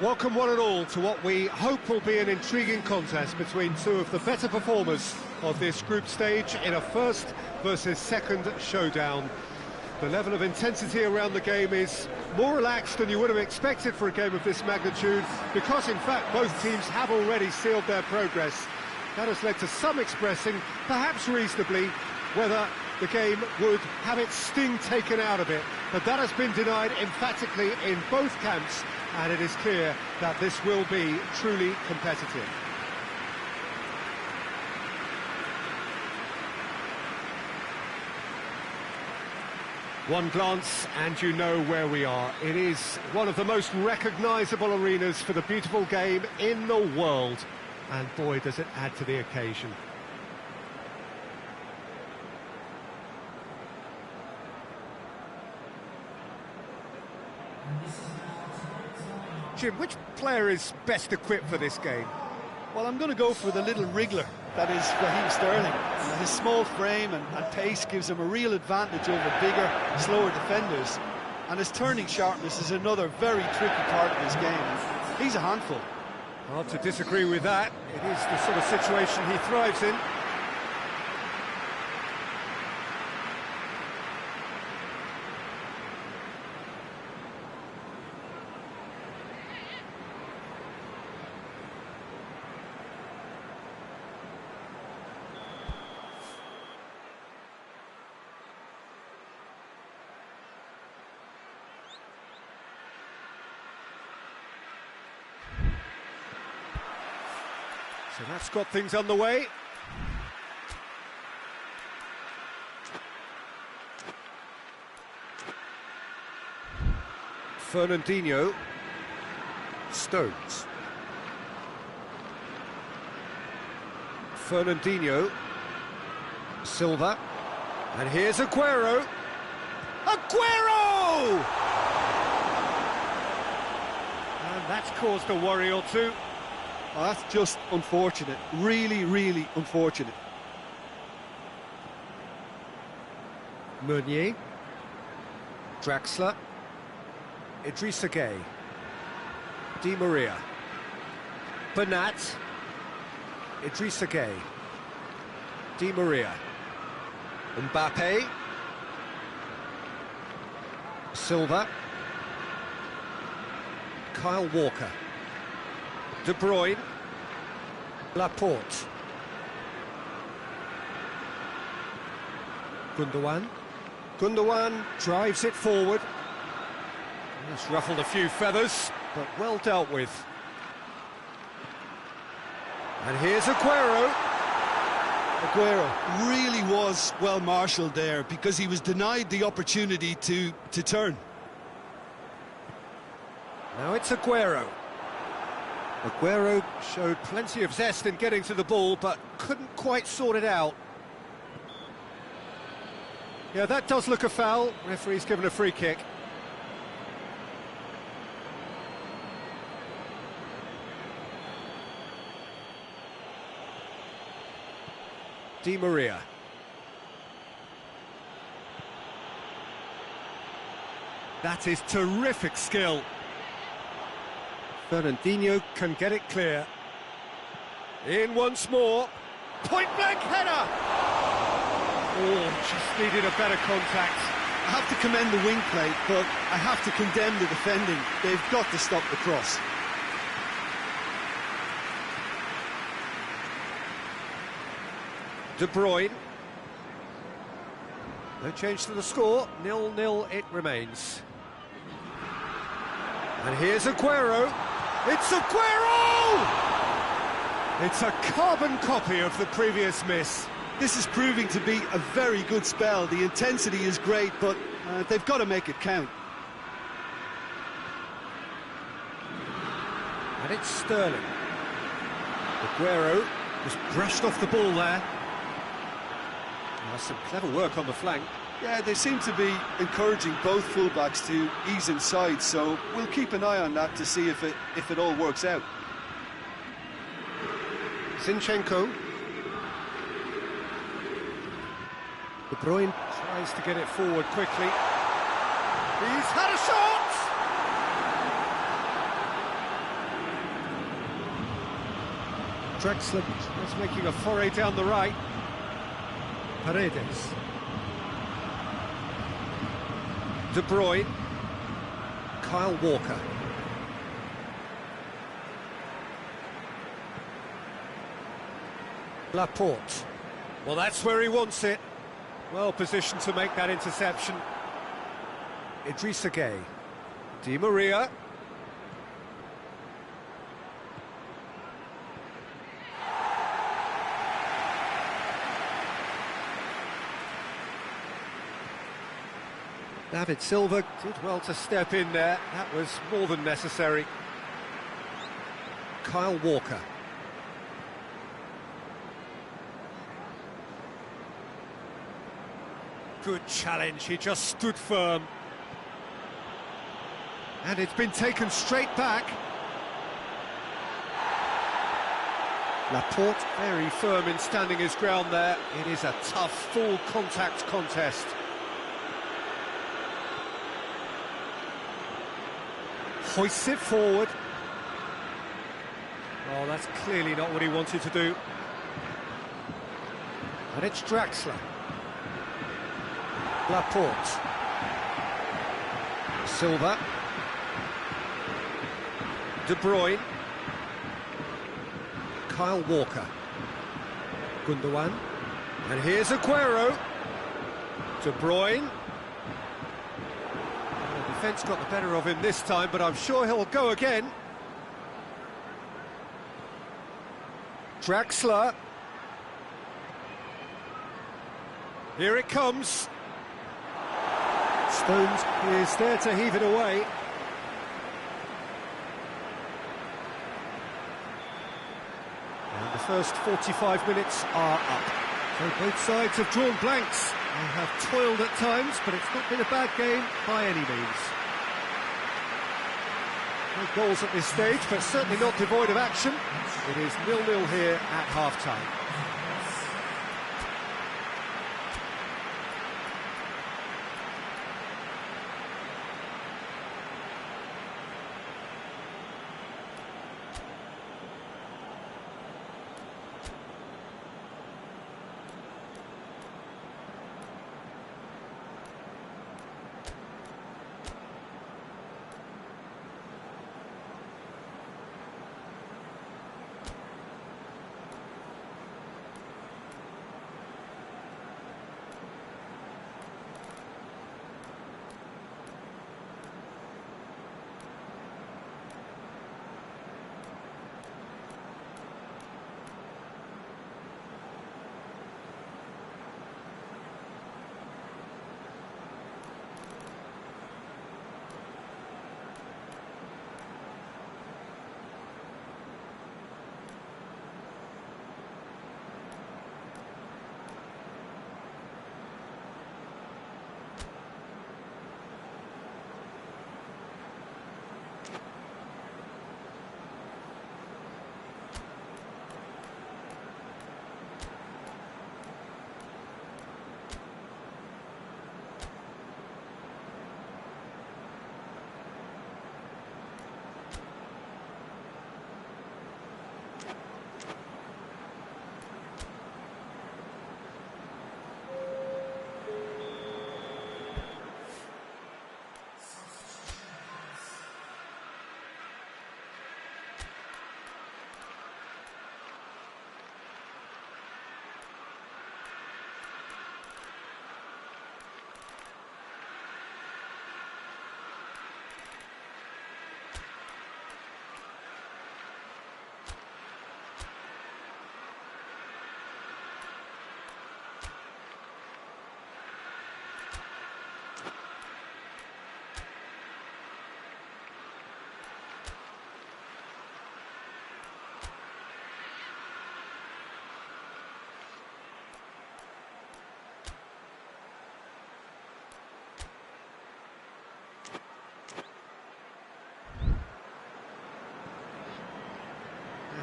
Welcome one and all to what we hope will be an intriguing contest between two of the better performers of this group stage in a first versus second showdown. The level of intensity around the game is more relaxed than you would have expected for a game of this magnitude, because in fact both teams have already sealed their progress. That has led to some expressing, perhaps reasonably, whether the game would have its sting taken out of it, but that has been denied emphatically in both camps, and it is clear that this will be truly competitive. One glance and you know where we are. It is one of the most recognisable arenas for the beautiful game in the world, and boy does it add to the occasion. Jim, which player is best equipped for this game? Well, I'm going to go for the little wriggler, that is Raheem Sterling. His small frame and pace gives him a real advantage over bigger, slower defenders. And his turning sharpness is another very tricky part of his game. He's a handful. Hard to disagree with that. It is the sort of situation he thrives in. So that's got things underway. Fernandinho. Stones. Fernandinho. Silva. And here's Aguero. Aguero! And that's caused a worry or two. Oh, that's just unfortunate. Really, really unfortunate. Meunier. Draxler. Idrissa Gueye. Di Maria. Bernat. Idrissa Gueye. Di Maria. Mbappe. Silva. Kyle Walker. De Bruyne. Laporte. Gundogan. Gundogan drives it forward. It's ruffled a few feathers, but well dealt with. And here's Aguero. Aguero really was well marshalled there, because he was denied the opportunity to turn. Now it's Aguero. Aguero showed plenty of zest in getting to the ball, but couldn't quite sort it out. Yeah, that does look a foul. Referee's given a free kick. Di Maria. That is terrific skill. Fernandinho can get it clear. In once more. Point-blank header! Oh, just needed a better contact. I have to commend the wing play, but I have to condemn the defending. They've got to stop the cross. De Bruyne. No change to the score. 0-0 it remains. And here's Aguero. It's Aguero! It's a carbon copy of the previous miss. This is proving to be a very good spell. The intensity is great, but they've got to make it count. And it's Sterling. Aguero was brushed off the ball there. That's some clever work on the flank. Yeah, they seem to be encouraging both fullbacks to ease inside, so we'll keep an eye on that to see if it all works out. Zinchenko. De Bruyne tries to get it forward quickly. He's had a shot! Drexler is making a foray down the right. Paredes. De Bruyne. Kyle Walker. Laporte. Well, that's where he wants it. Well positioned to make that interception. Idrissa Gueye. Di Maria. David Silva did well to step in there. That was more than necessary. Kyle Walker. Good challenge, he just stood firm. And it's been taken straight back. Laporte very firm in standing his ground there. It is a tough, full contact contest. Hoists it forward. Oh, that's clearly not what he wanted to do. And it's Draxler. Laporte. Silva. De Bruyne. Kyle Walker. Gundogan. And here's Aguero. De Bruyne. The defence got the better of him this time, but I'm sure he'll go again. Draxler. Here it comes. Stones is there to heave it away. And the first 45 minutes are up. So both sides have drawn blanks. They have toiled at times, but it's not been a bad game by any means. No goals at this stage, but certainly not devoid of action. It is 0-0 here at half-time.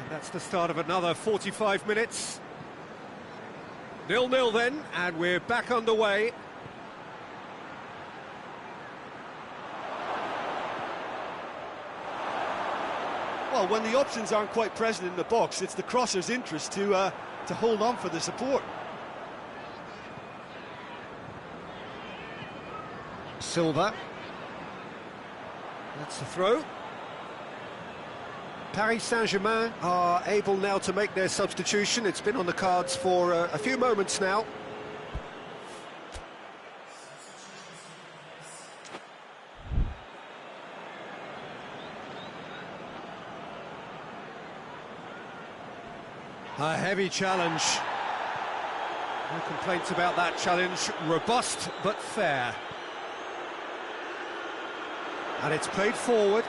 That's the start of another 45 minutes. 0-0 then, and we're back underway. Well, when the options aren't quite present in the box, it's the crosser's interest to hold on for the support. Silva. That's the throw. Paris Saint-Germain are able now to make their substitution. It's been on the cards for a few moments now. A heavy challenge. No complaints about that challenge. Robust but fair. And it's played forward.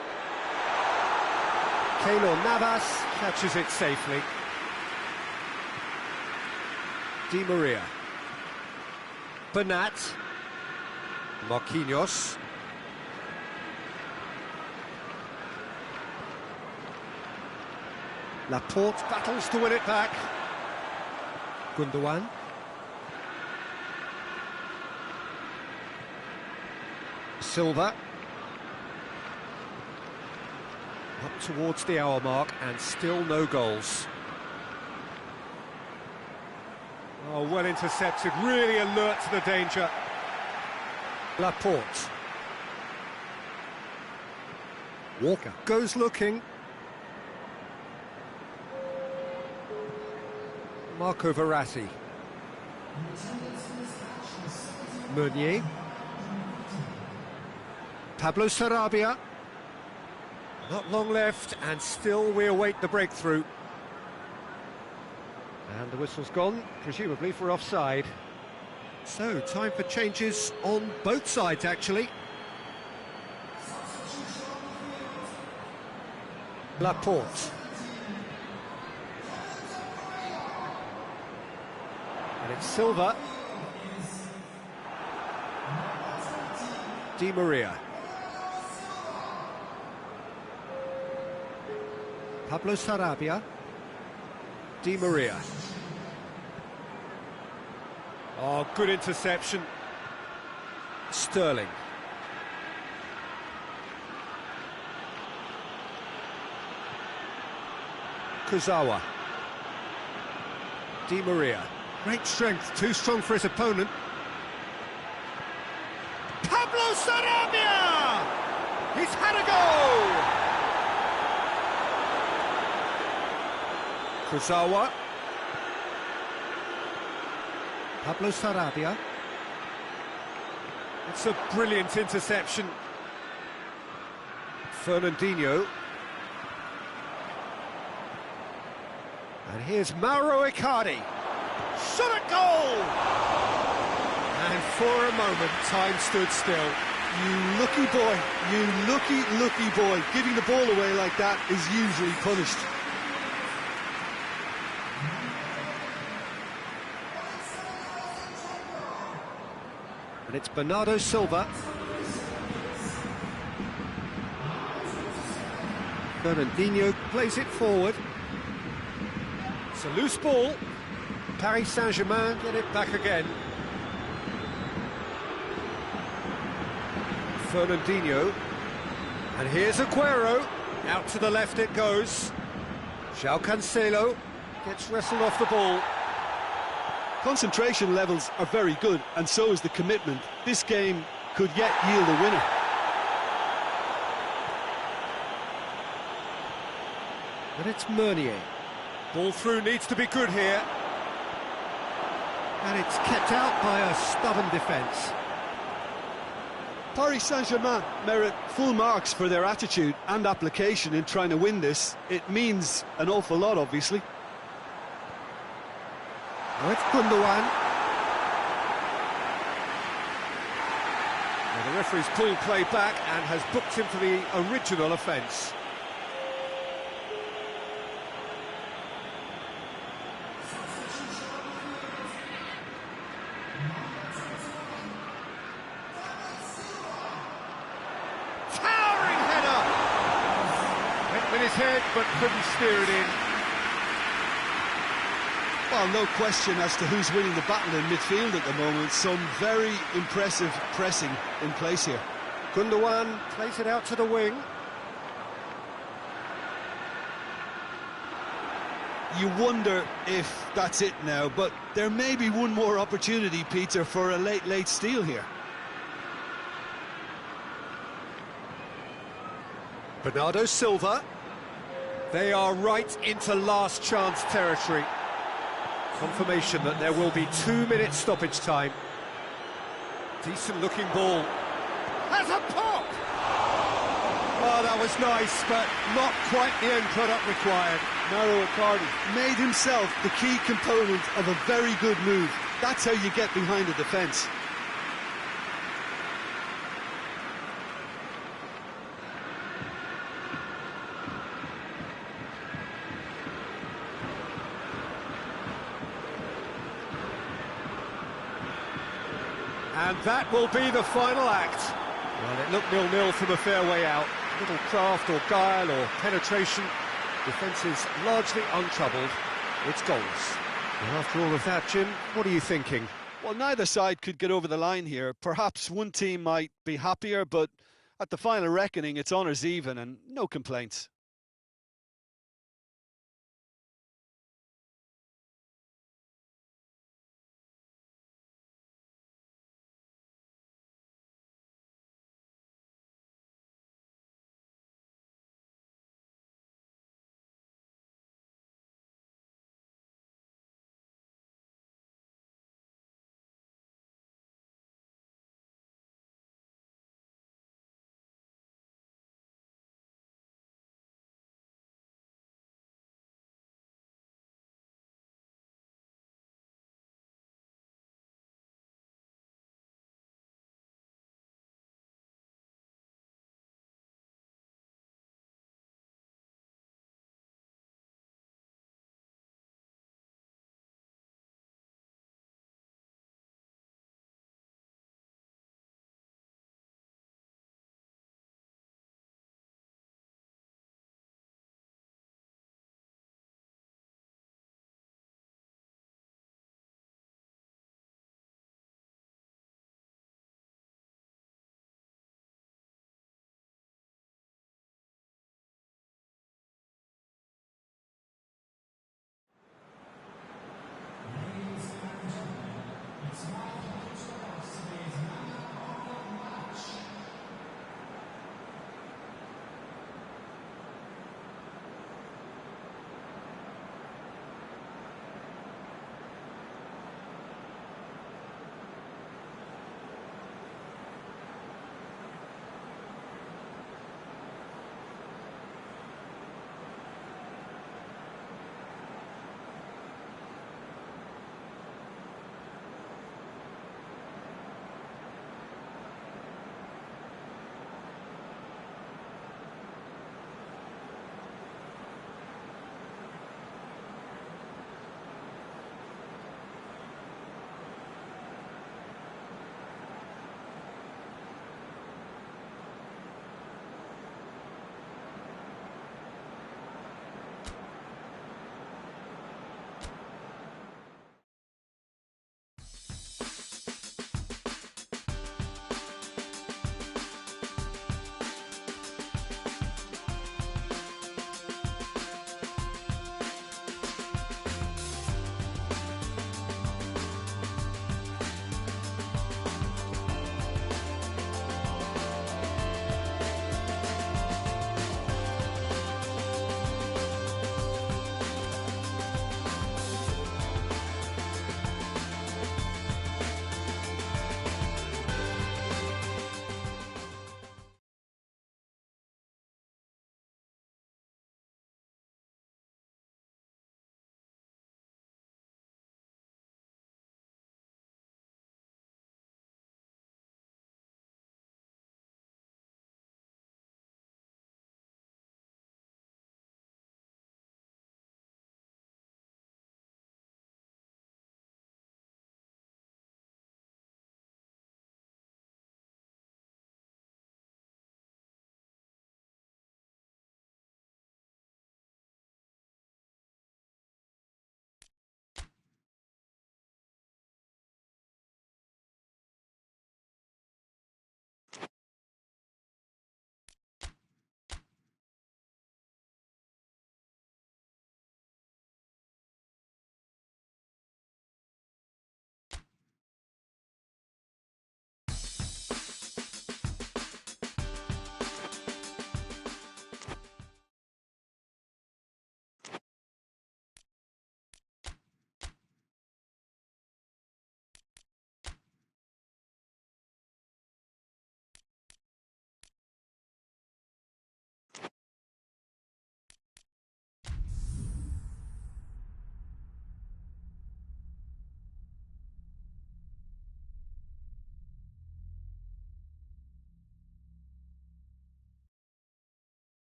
Keylor Navas catches it safely. Di Maria. Bernat. Marquinhos. Laporte battles to win it back. Gundogan. Silva. Up towards the hour mark and still no goals. Oh, well intercepted, really alert to the danger. Laporte. Walker goes looking. Marco Verratti. Meunier. Pablo Sarabia. Not long left, and still we await the breakthrough. And the whistle's gone, presumably for offside. So, time for changes on both sides, actually. Laporte. And it's Silva. Di Maria. Pablo Sarabia. Di Maria. Oh, good interception. Sterling. Kurzawa. Di Maria. Great strength, too strong for his opponent. Pablo Sarabia! He's had a go! Kurzawa. Pablo Sarabia. It's a brilliant interception. Fernandinho. And here's Mauro Icardi. Shot at goal! And for a moment, time stood still. You lucky boy, you lucky boy. Giving the ball away like that is usually punished. And it's Bernardo Silva. Fernandinho plays it forward. It's a loose ball. Paris Saint-Germain get it back again. Fernandinho. And here's Aguero. Out to the left it goes. João Cancelo gets wrestled off the ball. Concentration levels are very good, and so is the commitment. This game could yet yield a winner. And it's Meunier. Ball through needs to be good here. And it's kept out by a stubborn defence. Paris Saint-Germain merit full marks for their attitude and application in trying to win this. It means an awful lot, obviously. Now it's Gundogan. Well, the referee's pulled play back and has booked him for the original offence. Towering header! Went with his head but couldn't steer it in. Well, no question as to who's winning the battle in midfield at the moment. Some very impressive pressing in place here. Gundogan plays it out to the wing. You wonder if that's it now, but there may be one more opportunity, Peter, for a late steal here. Bernardo Silva. They are right into last chance territory. Confirmation that there will be 2 minutes stoppage time. Decent looking ball. Has a pop! Oh, that was nice, but not quite the end product required. Mauro Icardi made himself the key component of a very good move. That's how you get behind the defence. And that will be the final act. Well, it looked 0-0 from a fair way out. Little craft or guile or penetration. Defence is largely untroubled. It's goals. And after all of that, Jim, what are you thinking? Well, neither side could get over the line here. Perhaps one team might be happier, but at the final reckoning, it's honours even and no complaints.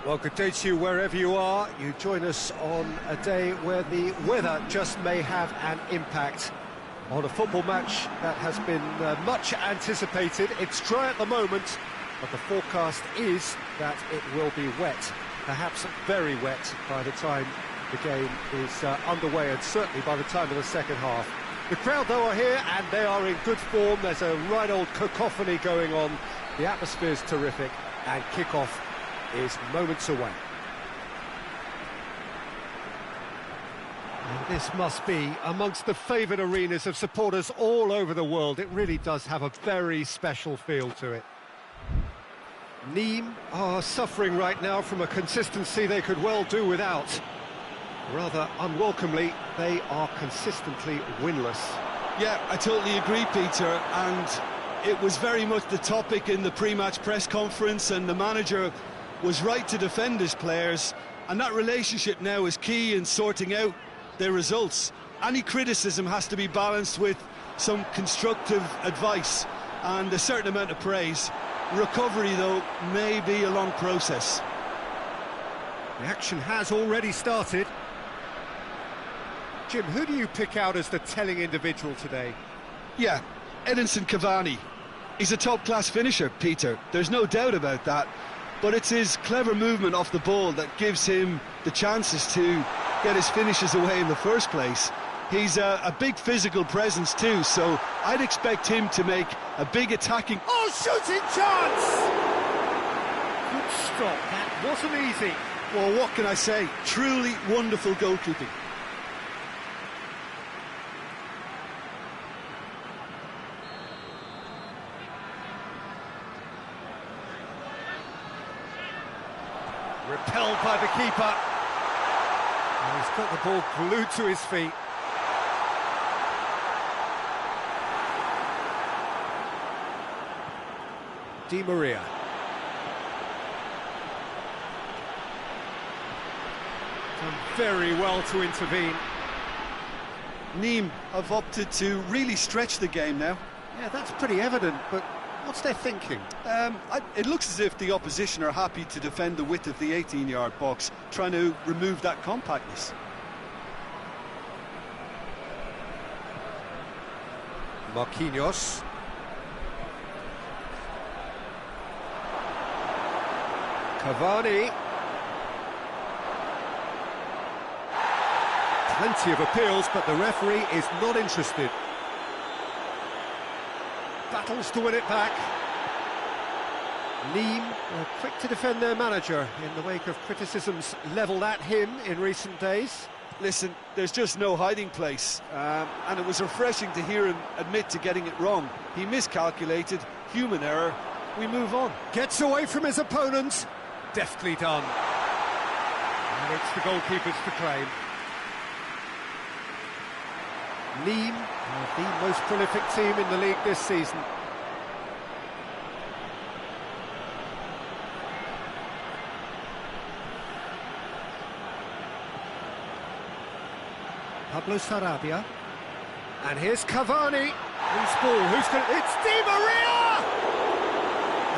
Well, good day to you wherever you are. You join us on a day where the weather just may have an impact on a football match that has been much anticipated. It's dry at the moment, but the forecast is that it will be wet, perhaps very wet by the time the game is underway, and certainly by the time of the second half. The crowd, though, are here, and they are in good form. There's a right old cacophony going on. The atmosphere's terrific, and kick-off is moments away. And this must be amongst the favoured arenas of supporters all over the world. It really does have a very special feel to it. Nîmes are suffering right now from a consistency they could well do without. Rather unwelcomely, they are consistently winless. Yeah, I totally agree, Peter, and it was very much the topic in the pre-match press conference, and the manager was right to defend his players, and that relationship now is key in sorting out their results. Any criticism has to be balanced with some constructive advice and a certain amount of praise. Recovery, though, may be a long process. The action has already started. Jim, who do you pick out as the telling individual today? Yeah, Edinson Cavani. He's a top-class finisher, Peter. There's no doubt about that. But it's his clever movement off the ball that gives him the chances to get his finishes away in the first place. He's a big physical presence too, so I'd expect him to make a big attacking... Oh, shooting chance! Good stop, that wasn't easy. Well, what can I say? Truly wonderful goalkeeping. Repelled by the keeper. And he's got the ball glued to his feet. Di Maria. Done very well to intervene. Nîmes have opted to really stretch the game now. Yeah, that's pretty evident, but what's their thinking? It looks as if the opposition are happy to defend the width of the 18-yard box, trying to remove that compactness. Marquinhos. Cavani. Plenty of appeals, but the referee is not interested. Battles to win it back. Nîmes are quick to defend their manager in the wake of criticisms levelled at him in recent days. Listen, there's just no hiding place, and it was refreshing to hear him admit to getting it wrong. He miscalculated, human error, we move on. Gets away from his opponent, deftly done. And it's the goalkeepers to claim. Nîmes are the most prolific team in the league this season. Pablo Sarabia. And here's Cavani. Loose ball. Who's going to... It's Di Maria!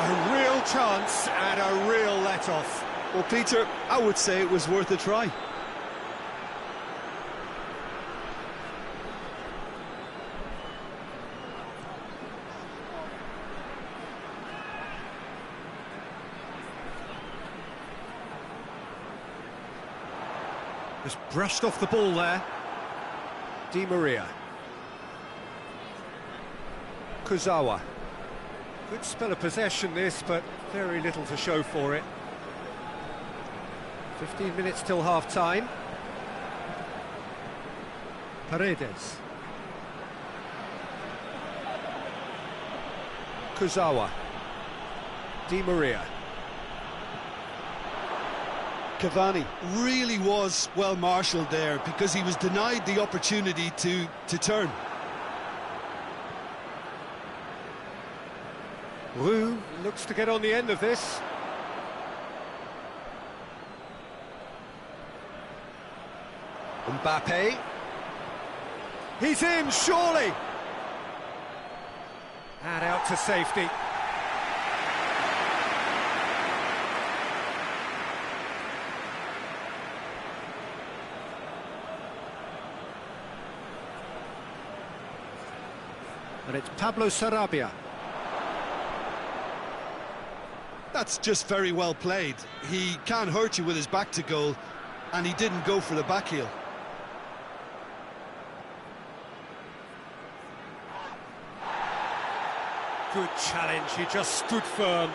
A real chance and a real let-off. Well, Peter, I would say it was worth a try. Just brushed off the ball there. Di Maria. Kurzawa. Good spell of possession this, but very little to show for it. 15 minutes till half-time. Paredes. Kurzawa. Di Maria. Cavani really was well marshalled there because he was denied the opportunity to turn. Roux looks to get on the end of this. Mbappe. He's in, surely! And out to safety. And it's Pablo Sarabia. That's just very well played. He can't hurt you with his back to goal, and he didn't go for the back heel. Good challenge, he just stood firm.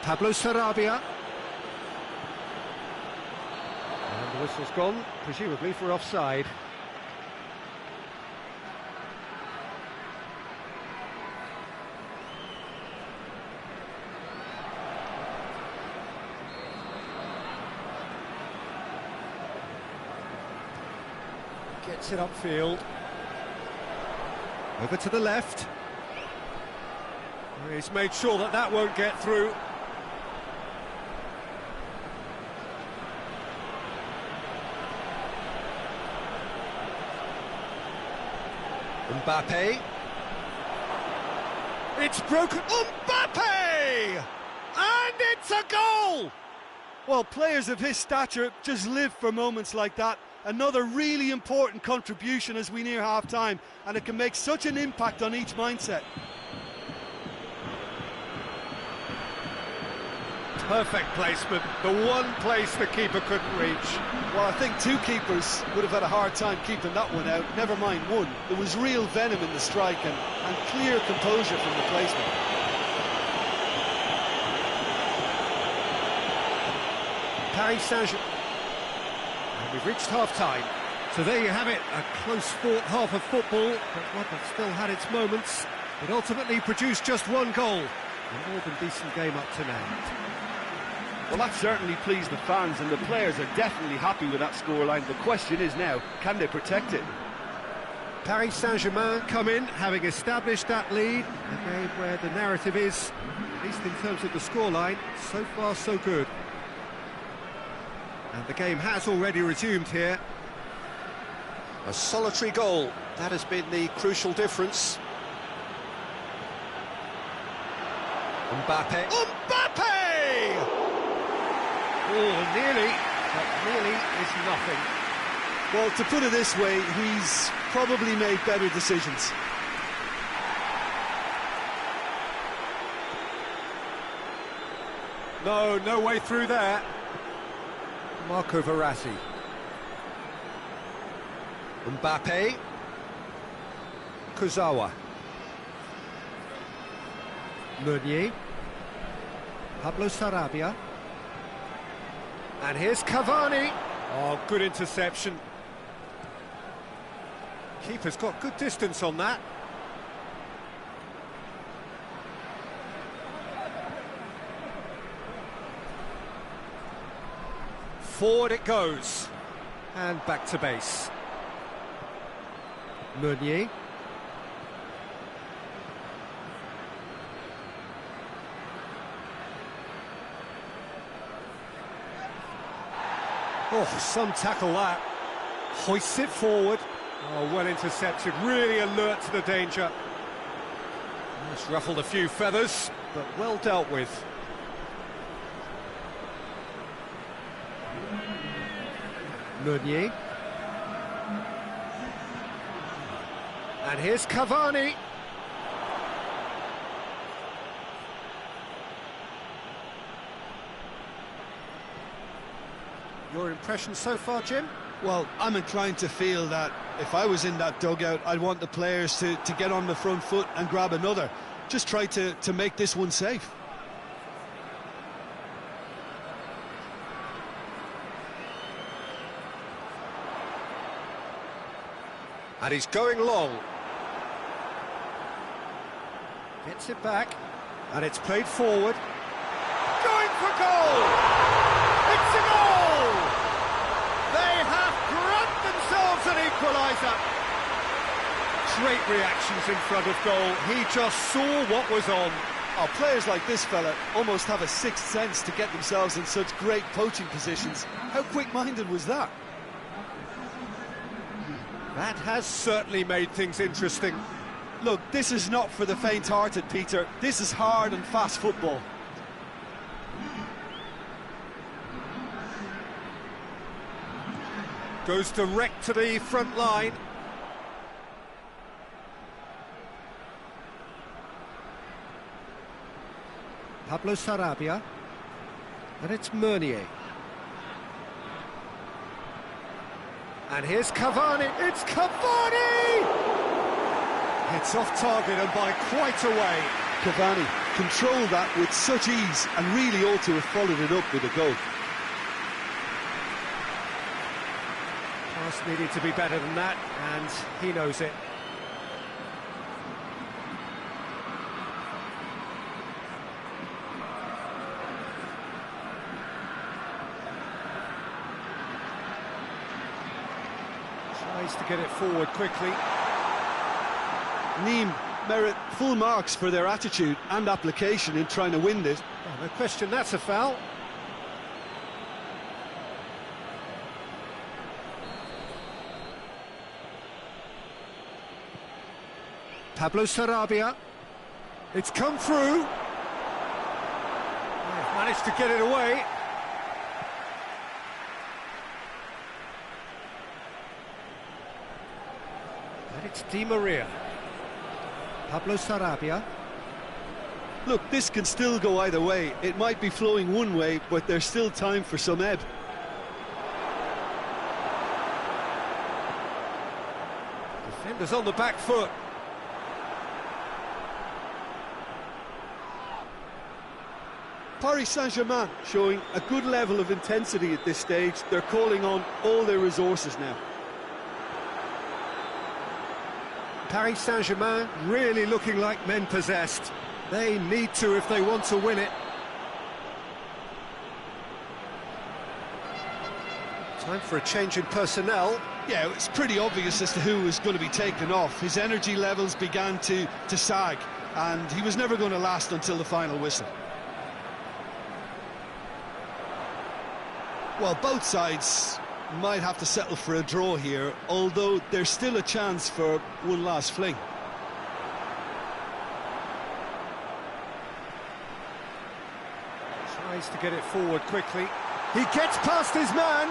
Pablo Sarabia. And the whistle's gone, presumably for offside. Gets it upfield. Over to the left. He's made sure that that won't get through. Mbappe. It's broken. Mbappe! And it's a goal! Well, players of his stature just live for moments like that. Another really important contribution as we near half-time, and it can make such an impact on each mindset. Perfect placement, the one place the keeper couldn't reach. Well, I think two keepers would have had a hard time keeping that one out, never mind one. There was real venom in the strike and clear composure from the placement. Paris Saint-Germain. And we've reached half-time. So there you have it, a close-fought half of football, but one that still had its moments. It ultimately produced just one goal. A more than decent game up to now. Well, that certainly pleased the fans, and the players are definitely happy with that scoreline. The question is now, can they protect it? Paris Saint-Germain come in, having established that lead. A game where the narrative is, at least in terms of the scoreline, so far so good. And the game has already resumed here. A solitary goal, that has been the crucial difference. Mbappe. Mbappe! Oh, nearly, but nearly is nothing. Well, to put it this way, he's probably made better decisions. No way through there. Marco Verratti. Mbappe. Kurzawa. Meunier. Pablo Sarabia. And here's Cavani. Oh, good interception. Keeper's got good distance on that. Forward it goes. And back to base. Meunier. Oh, some tackle that. Hoists it forward. Oh, well intercepted, really alert to the danger. Just ruffled a few feathers, but well dealt with. Meunier. And here's Cavani. Your impression so far, Jim? Well, I'm inclined to feel that if I was in that dugout, I'd want the players to get on the front foot and grab another. Just try to make this one safe. And he's going long. Gets it back. And it's played forward. Going for goal! It's a goal! They have grabbed themselves an equaliser. Great reactions in front of goal. He just saw what was on. Oh, players like this fella almost have a sixth sense to get themselves in such great poaching positions. How quick-minded was that? That has certainly made things interesting. Look, this is not for the faint-hearted, Peter. This is hard and fast football. Goes direct to the front line. Pablo Sarabia. And it's Meunier. And here's Cavani. It's Cavani! It's off target and by quite a way. Cavani controlled that with such ease and really ought to have followed it up with a goal. Pass needed to be better than that, and he knows it. Tries to get it forward quickly. Nîmes merit full marks for their attitude and application in trying to win this. Oh, no question, that's a foul. Pablo Sarabia. It's come through. They've managed to get it away. And it's Di Maria. Pablo Sarabia. Look, this can still go either way. It might be flowing one way, but there's still time for some ebb. Defenders on the back foot. Paris Saint-Germain showing a good level of intensity at this stage. They're calling on all their resources now. Paris Saint-Germain really looking like men possessed. They need to if they want to win it. Time for a change in personnel. Yeah, it's pretty obvious as to who was going to be taken off. His energy levels began to sag, and he was never going to last until the final whistle. Well, both sides might have to settle for a draw here, although there's still a chance for one last fling. Tries to get it forward quickly. He gets past his man.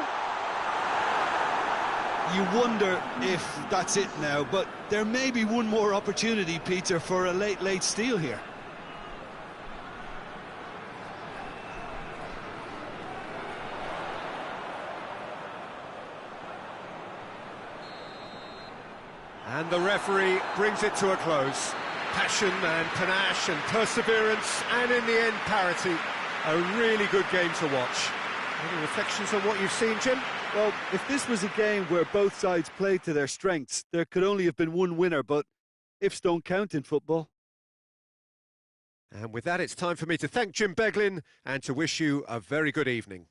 You wonder if that's it now, but there may be one more opportunity, Peter, for a late steal here. And the referee brings it to a close. Passion and panache and perseverance, and in the end, parity. A really good game to watch. Any reflections on what you've seen, Jim? Well, if this was a game where both sides played to their strengths, there could only have been one winner, but ifs don't count in football. And with that, it's time for me to thank Jim Beglin and to wish you a very good evening.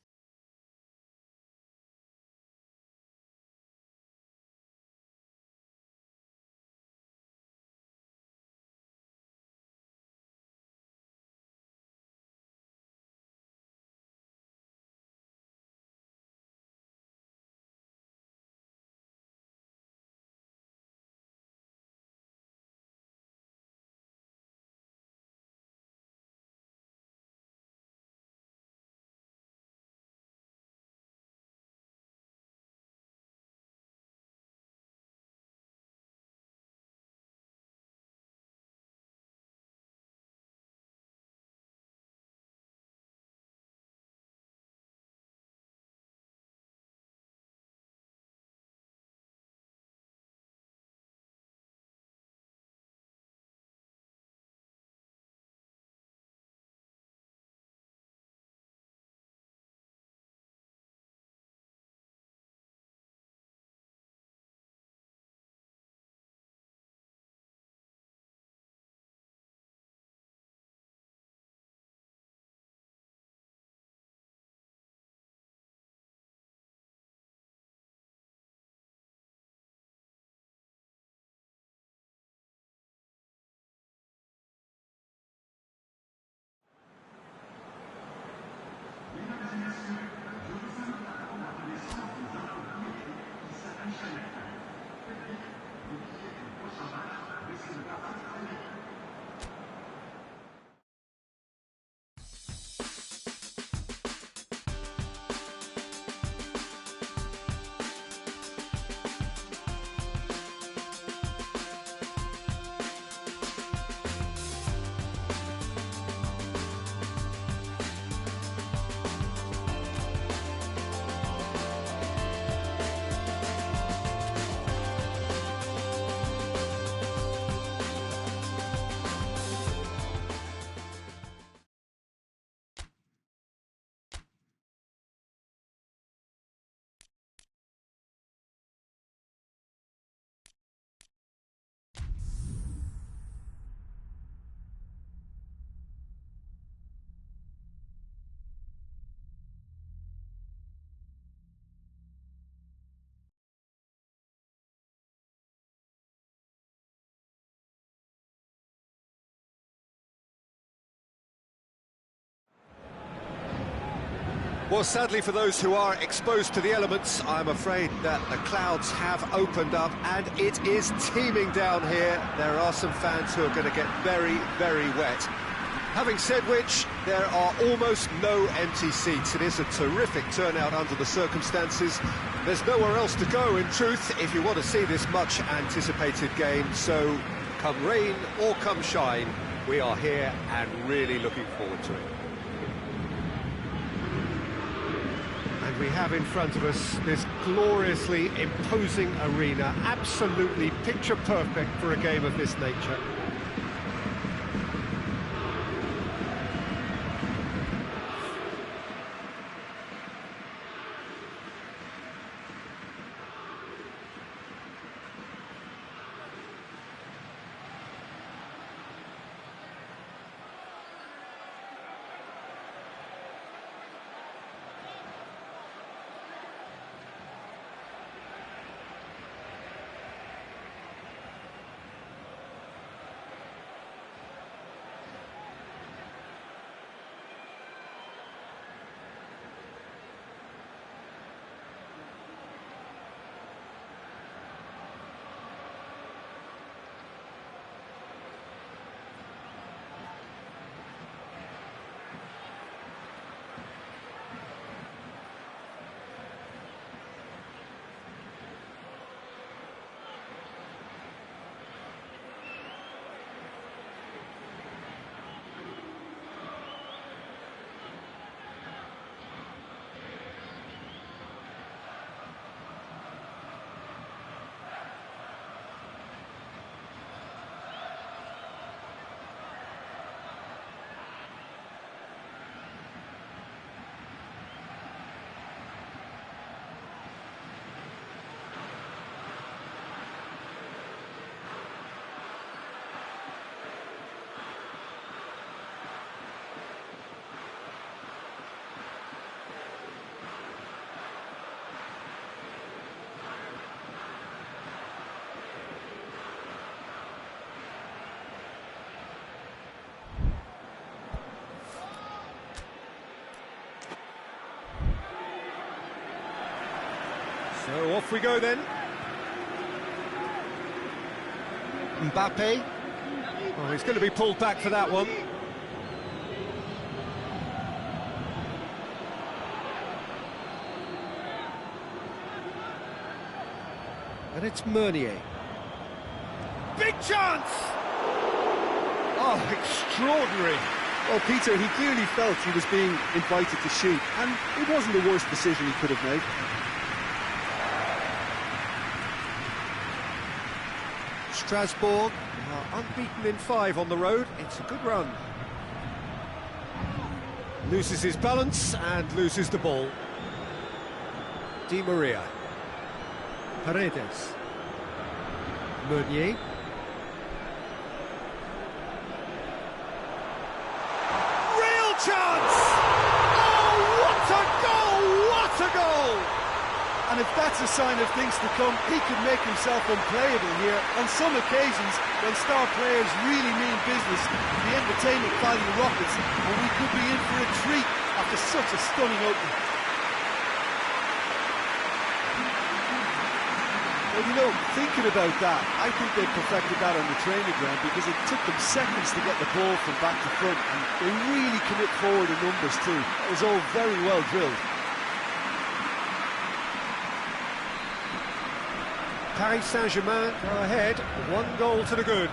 Well, sadly for those who are exposed to the elements, I'm afraid that the clouds have opened up and it is teeming down here. There are some fans who are going to get very, very wet. Having said which, there are almost no empty seats. It is a terrific turnout under the circumstances. There's nowhere else to go, in truth, if you want to see this much-anticipated game. So, come rain or come shine, we are here and really looking forward to it. And we have in front of us this gloriously imposing arena, absolutely picture perfect for a game of this nature. So off we go then. Mbappe. Oh, he's going to be pulled back for that one. And it's Meunier. Big chance! Oh, extraordinary. Well, Peter, he clearly felt he was being invited to shoot, and it wasn't the worst decision he could have made. Strasbourg are unbeaten in 5 on the road. It's a good run. Loses his balance and loses the ball. Di Maria. Paredes. Meunier. Real chance! Oh, what a goal! What a goal! And if that's a sign of things to come, he could make himself unplayable here. On some occasions, when star players really mean business, the entertainment value rockets, and we could be in for a treat after such a stunning opening. Well, you know, thinking about that, I think they perfected that on the training ground because it took them seconds to get the ball from back to front, and they really commit forward in numbers too. It was all very well drilled. Paris Saint-Germain go ahead, 1 goal to the good.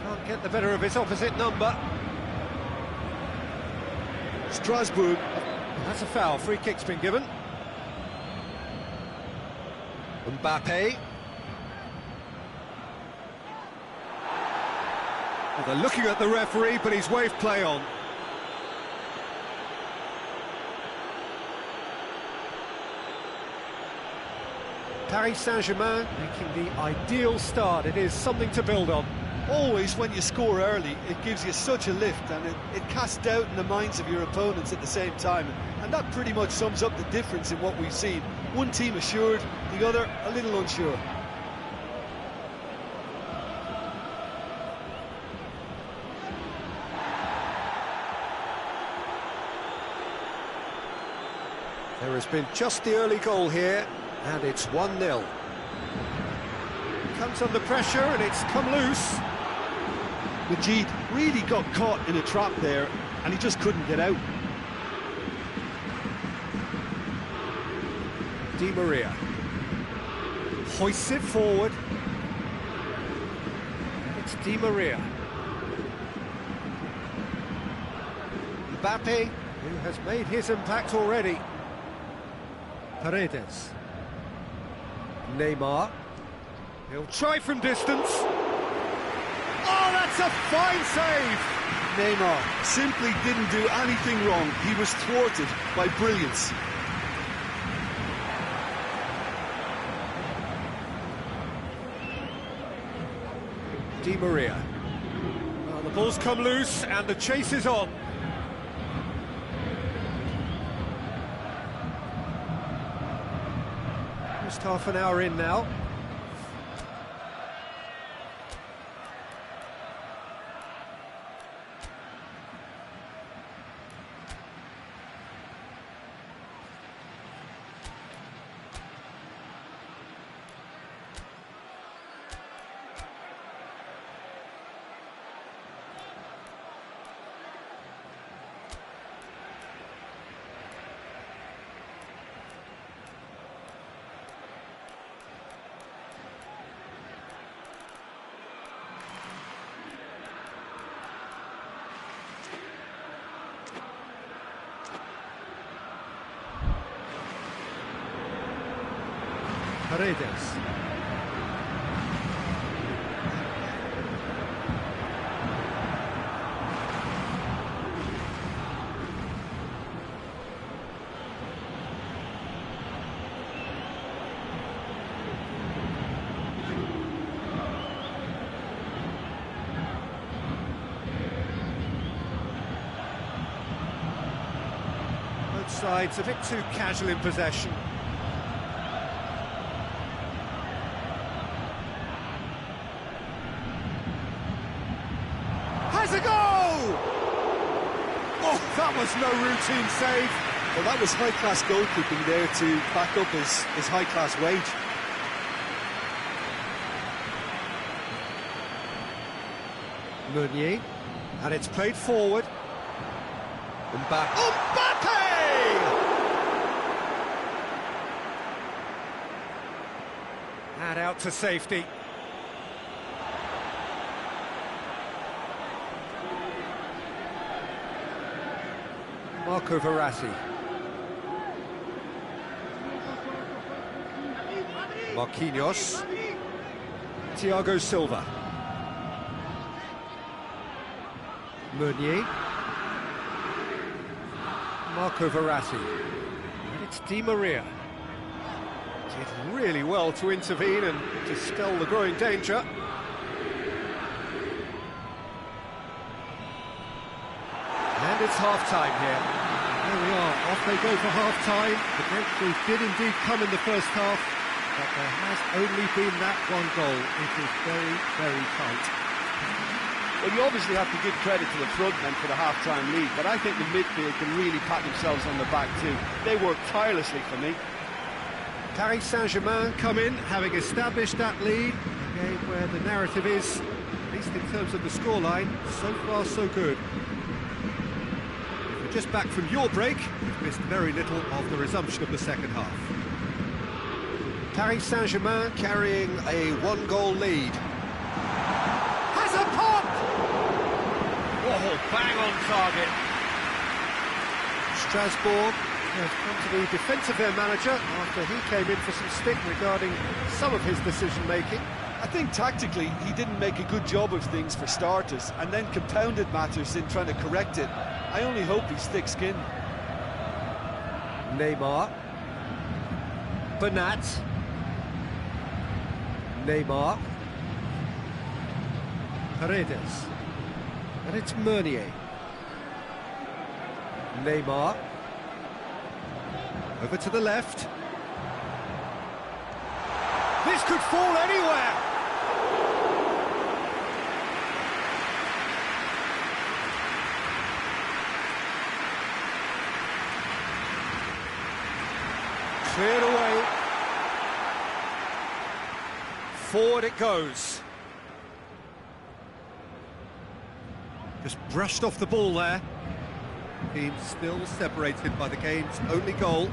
Can't get the better of his opposite number. Strasbourg. That's a foul, free kick's been given. Mbappe. Well, they're looking at the referee, but he's waved play on. Paris Saint-Germain making the ideal start. It is something to build on. Always when you score early, it gives you such a lift, and it casts doubt in the minds of your opponents at the same time. And that pretty much sums up the difference in what we've seen. One team assured, the other a little unsure. There has been just the early goal here, and it's 1-0. Comes under pressure, and it's come loose. Majid really got caught in a trap there, and he just couldn't get out. Di Maria hoists it forward. It's Di Maria. Mbappe, who has made his impact already. Paredes. Neymar. He'll try from distance. Oh, that's a fine save! Neymar simply didn't do anything wrong. He was thwarted by brilliance. Di Maria. Well, the ball's come loose and the chase is on. Just half an hour in now. Paredes. Both sides a bit too casual in possession. Has a goal! Oh, that was no routine save. Well, that was high-class goalkeeping there to back up his high-class wage. Meunier, and it's played forward. Mbappe! And out to safety. Marco Verratti. Marquinhos. Thiago Silva. Meunier. Marco Verratti. And it's Di Maria. Did really well to intervene and dispel the growing danger. And it's half-time here. There we are, off they go for half-time. The breakthrough did indeed come in the first half, but there has only been that one goal. It is very, very tight. Well, you obviously have to give credit to the front men for the half-time lead, but I think the midfield can really pat themselves on the back too. They worked tirelessly for me. Paris Saint-Germain come in, having established that lead. A game where the narrative is, at least in terms of the scoreline, so far so good. If you're just back from your break, you've missed very little of the resumption of the second half. Paris Saint-Germain carrying a one-goal lead. Has a pop! Oh, bang on target. Strasbourg has come to the defence of their manager after he came in for some stick regarding some of his decision-making. I think tactically he didn't make a good job of things for starters, and then compounded matters in trying to correct it. I only hope he's thick-skinned. Neymar. Bernat. Neymar. Paredes. And it's Meunier. Neymar. Over to the left. This could fall anywhere! Cleared away. Forward it goes. Just brushed off the ball there. Team still separated by the game's only goal.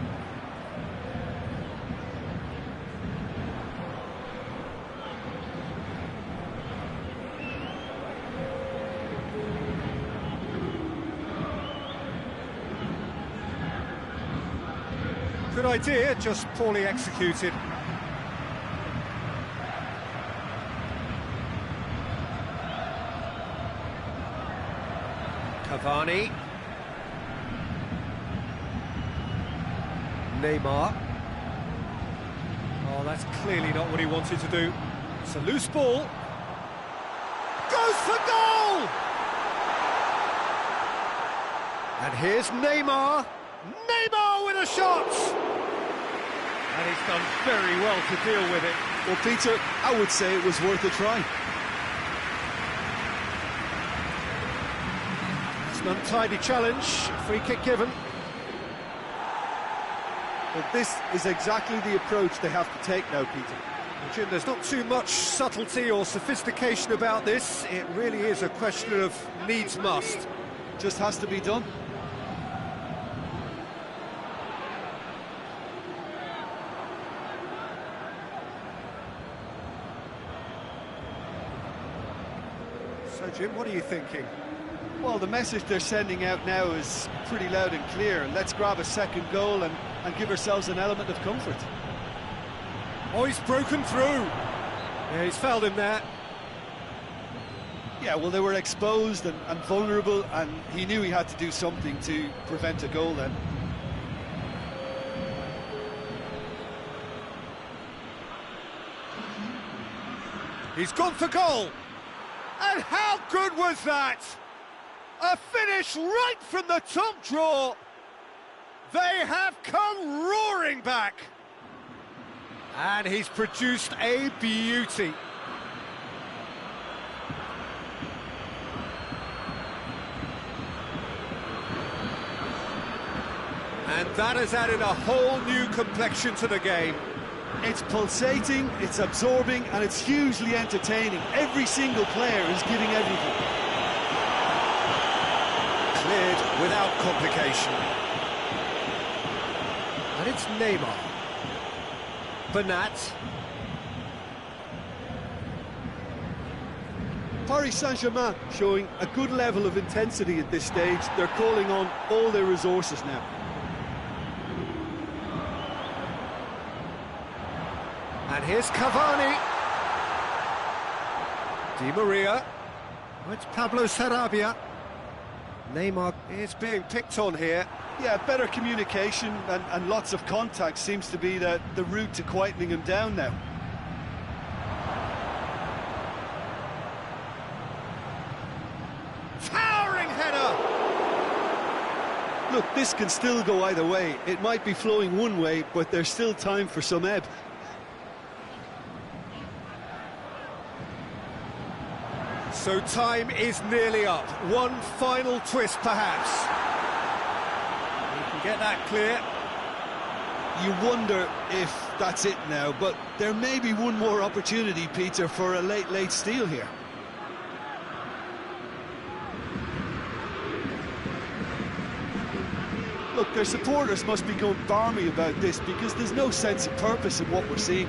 Good idea, just poorly executed. Cavani. Neymar. Oh, that's clearly not what he wanted to do. It's a loose ball. Goes for goal! And here's Neymar. Neymar with a shot! And he's done very well to deal with it. Well, Peter, I would say it was worth a try. It's an untidy challenge, free kick given. Well, this is exactly the approach they have to take now, Peter. Jim, there's not too much subtlety or sophistication about this. It really is a question of needs must. Just has to be done. So, Jim, what are you thinking? Well, the message they're sending out now is pretty loud and clear. Let's grab a second goal and give ourselves an element of comfort. Oh, he's broken through. Yeah, he's fouled him there. Yeah, well, they were exposed and vulnerable, and he knew he had to do something to prevent a goal then. He's gone for goal. And how good was that? A finish right from the top draw. They have come roaring back. And he's produced a beauty. And that has added a whole new complexion to the game. It's pulsating, it's absorbing, and it's hugely entertaining. Every single player is giving everything. Cleared without complication. And it's Neymar. Bernat. Paris Saint-Germain showing a good level of intensity at this stage. They're calling on all their resources now. And here's Cavani. Di Maria. Oh, it's Pablo Sarabia. Neymar is being picked on here. Yeah, better communication and lots of contact seems to be the route to quietening him down now. Towering header! Look, this can still go either way. It might be flowing one way, but there's still time for some ebb. So time is nearly up. One final twist, perhaps. We can get that clear. You wonder if that's it now, but there may be one more opportunity, Peter, for a late steal here. Look, their supporters must be going barmy about this because there's no sense of purpose in what we're seeing.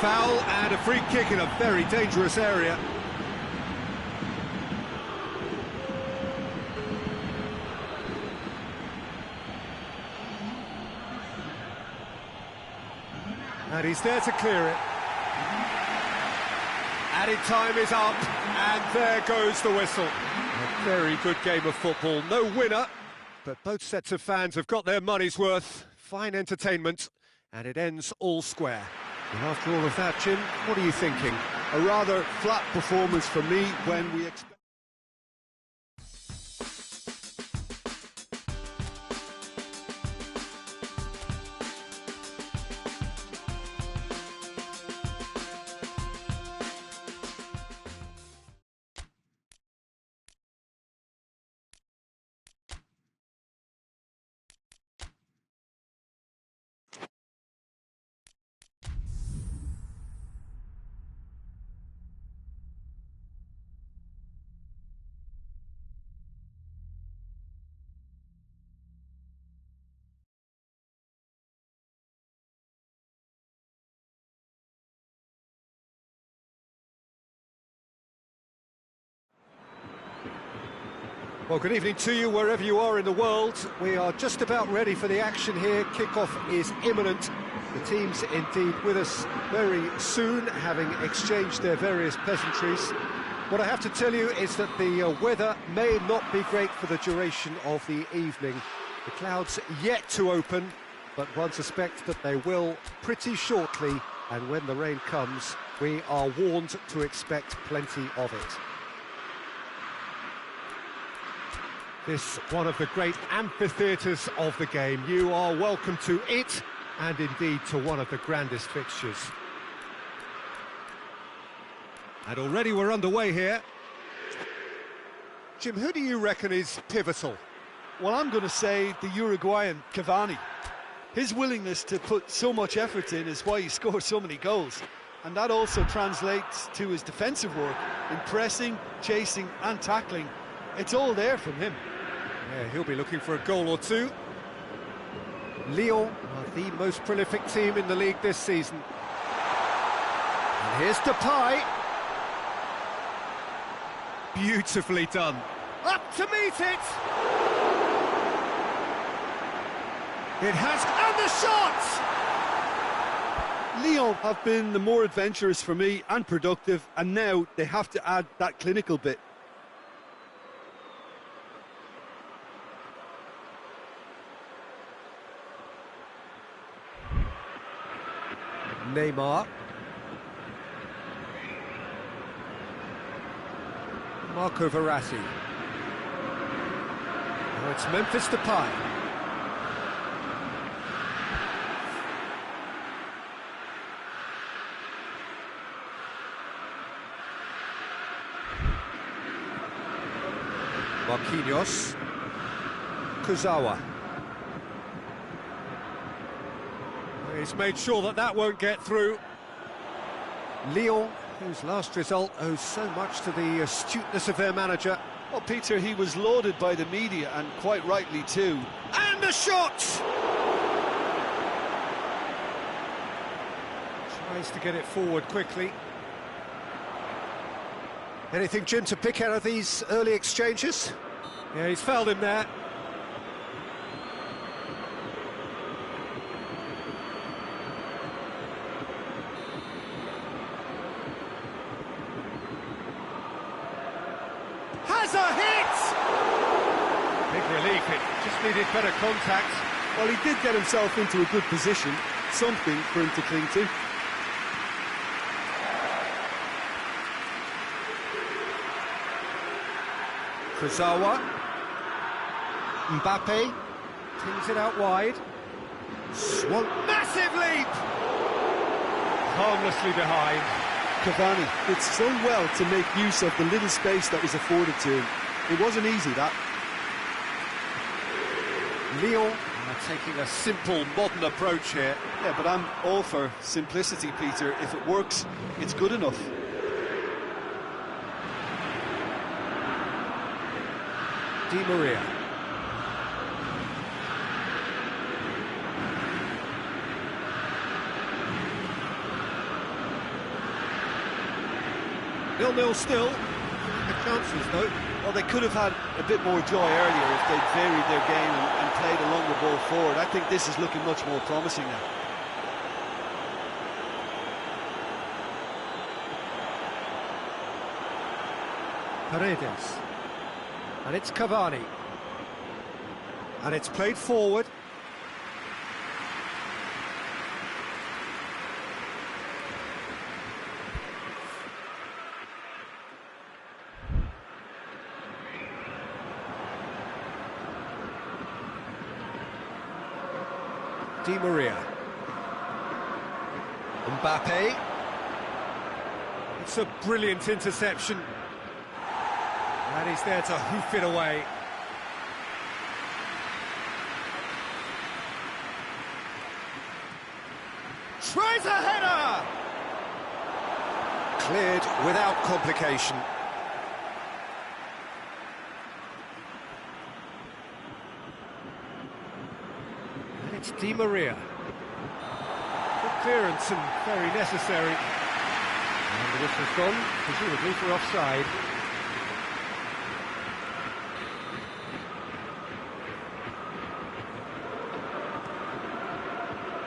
Foul and a free kick in a very dangerous area. And he's there to clear it. Added time is up, and there goes the whistle. A very good game of football. No winner, but both sets of fans have got their money's worth. Fine entertainment, And it ends all square. And after all of that, Jim, what are you thinking? A rather flat performance for me when we expect... Well, good evening to you, wherever you are in the world. We are just about ready for the action here. Kickoff is imminent. The teams indeed with us very soon, having exchanged their various pleasantries. What I have to tell you is that the weather may not be great for the duration of the evening. The clouds yet to open, but one suspects that they will pretty shortly, and when the rain comes, we are warned to expect plenty of it. This one of the great amphitheatres of the game. You are welcome to it, and indeed to one of the grandest fixtures. And already we're underway here. Jim, who do you reckon is pivotal? Well, I'm going to say the Uruguayan Cavani. His willingness to put so much effort in is why he scores so many goals. And that also translates to his defensive work in pressing, chasing and tackling. It's all there from him. Yeah, he'll be looking for a goal or two. Lyon are the most prolific team in the league this season. And here's Depay. Beautifully done. Up to meet it! It has... and the shot! Lyon have been the more adventurous for me and productive, and now they have to add that clinical bit. Neymar. Marco Verratti. Now it's Memphis Depay. Marquinhos. Kurzawa. He's made sure that that won't get through. Lyon, whose last result owes so much to the astuteness of their manager. Well, Peter, he was lauded by the media, and quite rightly too. And the shot! Tries to get it forward quickly. Anything, Jim, to pick out of these early exchanges? Yeah, he's fouled him there. Has a hit! Big relief, it just needed better contact. Well, he did get himself into a good position, something for him to cling to. Kurzawa. Mbappe tings it out wide. Massive leap! Harmlessly behind. Cavani did so well to make use of the little space that was afforded to him. It wasn't easy, that. Lyon are taking a simple, modern approach here. Yeah, but I'm all for simplicity, Peter. If it works, it's good enough. Di Maria. Nil-nil still. The chances, though. Well, they could have had a bit more joy earlier if they'd varied their game and played a longer ball forward. I think this is looking much more promising now. Paredes. And it's Cavani. And it's played forward. Di Maria. Mbappe. It's a brilliant interception. And he's there to hoof it away. Tries a header! Cleared without complication. And it's Di Maria. Good clearance and very necessary. And the whistle's gone, presumably for offside.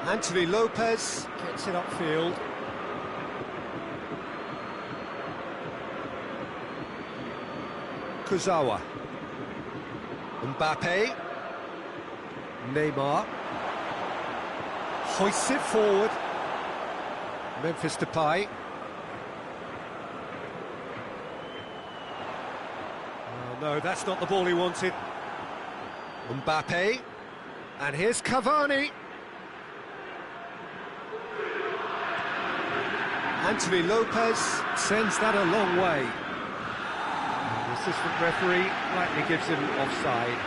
Anthony Lopez gets it upfield. Kurzawa. Mbappe. Neymar. Hoists it forward. Memphis Depay. Oh no, that's not the ball he wanted. Mbappe. And here's Cavani. Anthony Lopez sends that a long way. The assistant referee rightly gives him offside.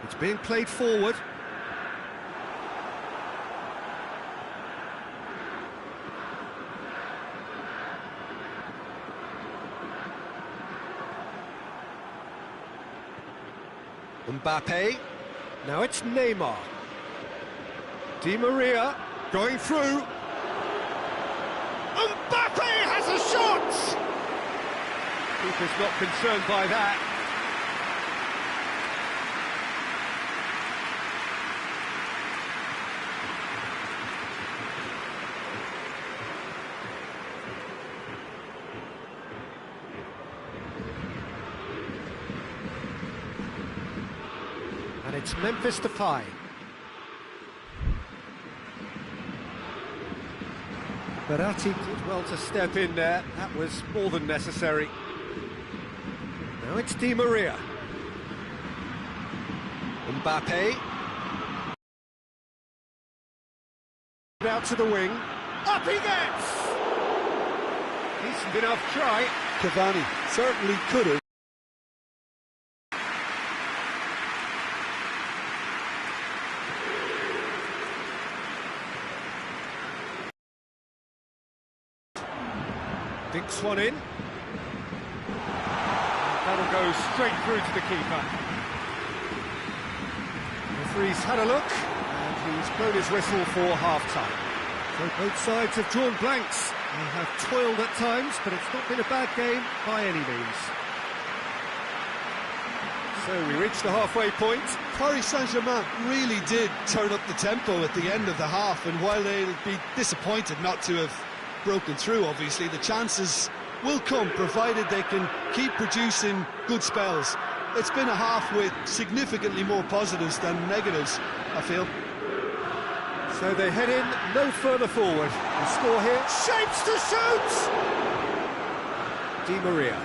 It's being played forward. Mbappe, now it's Neymar. Di Maria, going through. Mbappe has a shot! Keeper's not concerned by that. And it's Memphis Depay. Berratti did well to step in there. That was more than necessary. Now it's Di Maria. Mbappe. Out to the wing. Up he gets! Decent enough try. Cavani certainly could have. Dinks one in. That'll go straight through to the keeper. The referee's had a look, and he's blown his whistle for half-time. So both sides have drawn blanks and have toiled at times, but it's not been a bad game by any means. So we reach the halfway point. Paris Saint-Germain really did turn up the tempo at the end of the half, and while they'll be disappointed not to have broken through, obviously, the chances will come, provided they can keep producing good spells. It's been a half with significantly more positives than negatives, I feel. So they head in no further forward. The score here, shapes to shoot! Di Maria.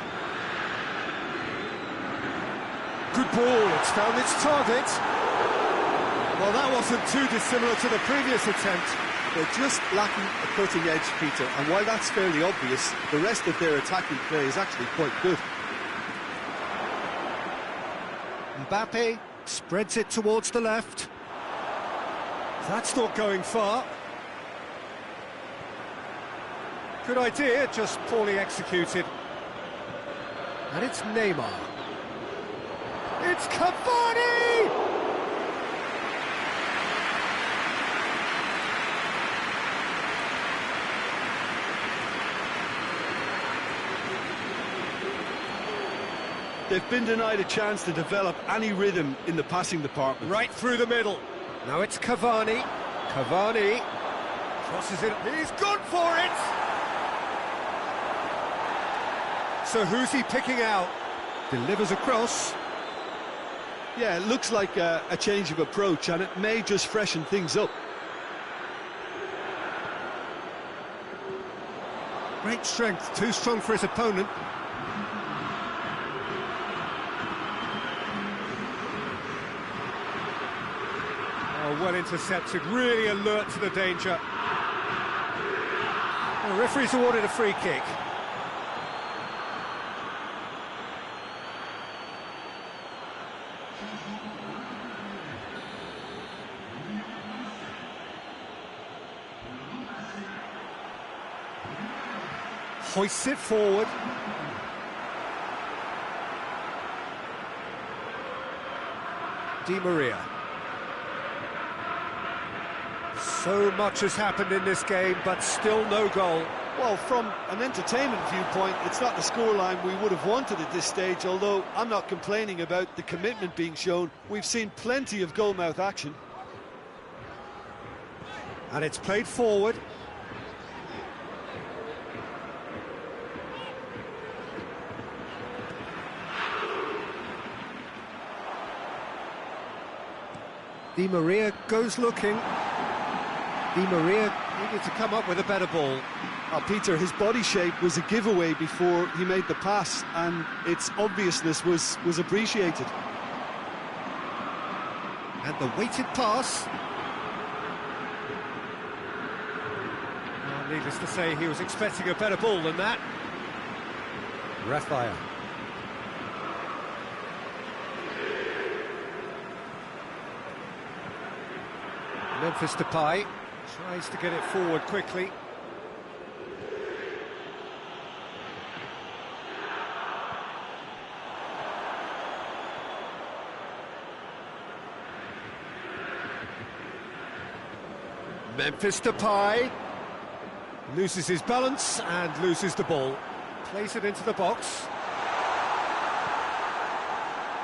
Good ball, it's found its target. Well, that wasn't too dissimilar to the previous attempt. They're just lacking a cutting edge, Peter, and while that's fairly obvious, the rest of their attacking play is actually quite good. Mbappe spreads it towards the left. That's not going far. Good idea, just poorly executed. And it's Neymar. It's Cavani! They've been denied a chance to develop any rhythm in the passing department. Right through the middle. Now it's Cavani. Cavani crosses it. He's gone for it! So who's he picking out? Delivers across. Yeah, it looks like a change of approach, and it may just freshen things up. Great strength, too strong for his opponent. Oh, well intercepted, really alert to the danger. The referee's awarded a free kick. Hoists it forward. Di Maria. So much has happened in this game, but still no goal. Well, from an entertainment viewpoint, it's not the scoreline we would have wanted at this stage, although I'm not complaining about the commitment being shown. We've seen plenty of goalmouth action. And it's played forward. Di Maria goes looking. Di Maria needed to come up with a better ball. Peter, his body shape was a giveaway before he made the pass, and its obviousness was appreciated. And the weighted pass. Well, needless to say, he was expecting a better ball than that. Raphael. Memphis Depay tries to get it forward quickly. Memphis Depay loses his balance and loses the ball. Plays it into the box.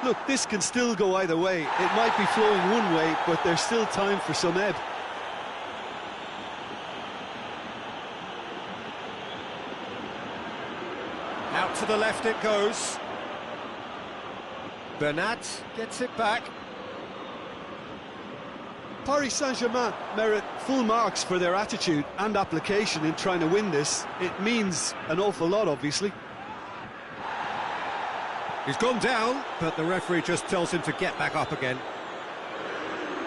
Look, this can still go either way. It might be flowing one way, but there's still time for some ebb. Out to the left it goes. Bernat gets it back. Paris Saint-Germain merit full marks for their attitude and application in trying to win this. It means an awful lot, obviously. He's gone down, but the referee just tells him to get back up again.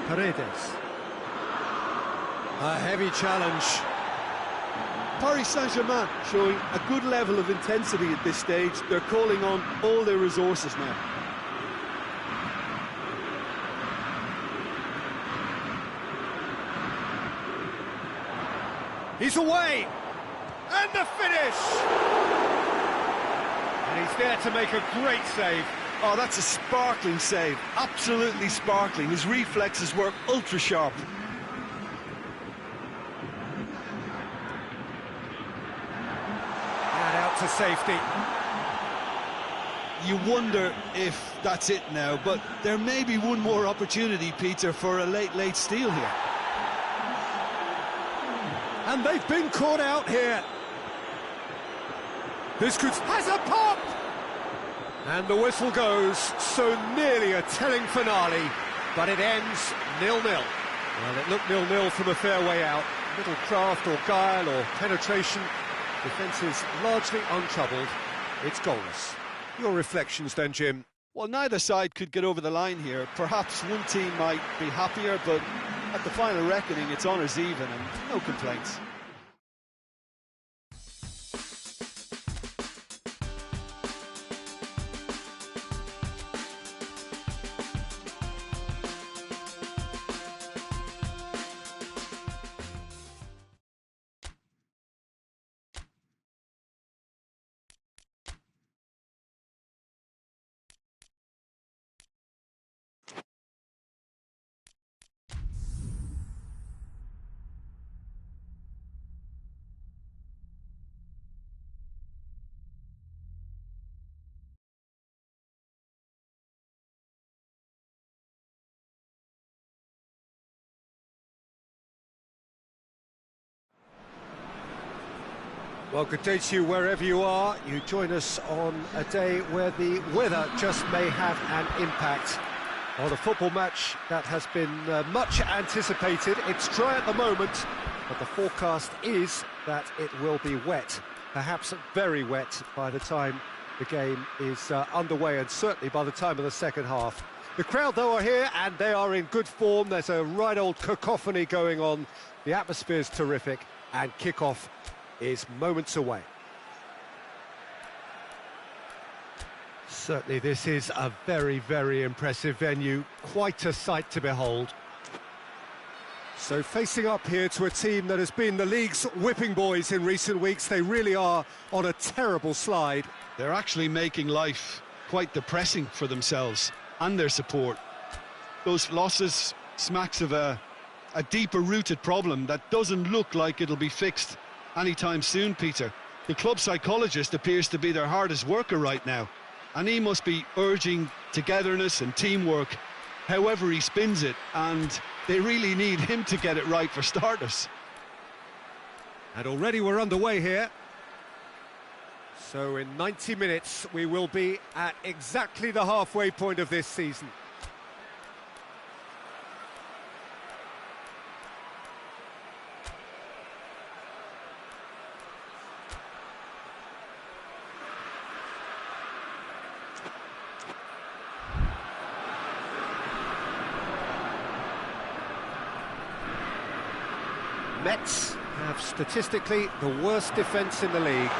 Paredes. A heavy challenge. Paris Saint-Germain showing a good level of intensity at this stage. They're calling on all their resources now. He's away! And the finish! And he's there to make a great save. Oh, that's a sparkling save. Absolutely sparkling. His reflexes work ultra sharp. And out to safety. You wonder if that's it now, but there may be one more opportunity, Peter, for a late steal here. And they've been caught out here. This could... has a pop! And the whistle goes, so nearly a telling finale, but it ends 0-0. Well, it looked 0-0 from a fair way out. Little craft or guile or penetration. Defence is largely untroubled. It's goalless. Your reflections then, Jim? Well, neither side could get over the line here. Perhaps one team might be happier, but at the final reckoning, it's honours even and no complaints. Well, good day to you wherever you are. You join us on a day where the weather just may have an impact on a football match that has been much anticipated. It's dry at the moment, but the forecast is that it will be wet. perhaps very wet by the time the game is underway, and certainly by the time of the second half. The crowd, though, are here, and they are in good form. There's a right old cacophony going on. The atmosphere's terrific, and kickoff is moments away. Certainly this is a very, very impressive venue. Quite a sight to behold. So facing up here to a team that has been the league's whipping boys in recent weeks, they really are on a terrible slide. They're actually making life quite depressing for themselves and their support. Those losses smacks of a deeper rooted problem that doesn't look like it'll be fixed anytime soon, Peter. The club psychologist appears to be their hardest worker right now, and he must be urging togetherness and teamwork however he spins it, and they really need him to get it right for starters. And already we're underway here. So in 90 minutes we will be at exactly the halfway point of this season. Mets have statistically the worst defence in the league.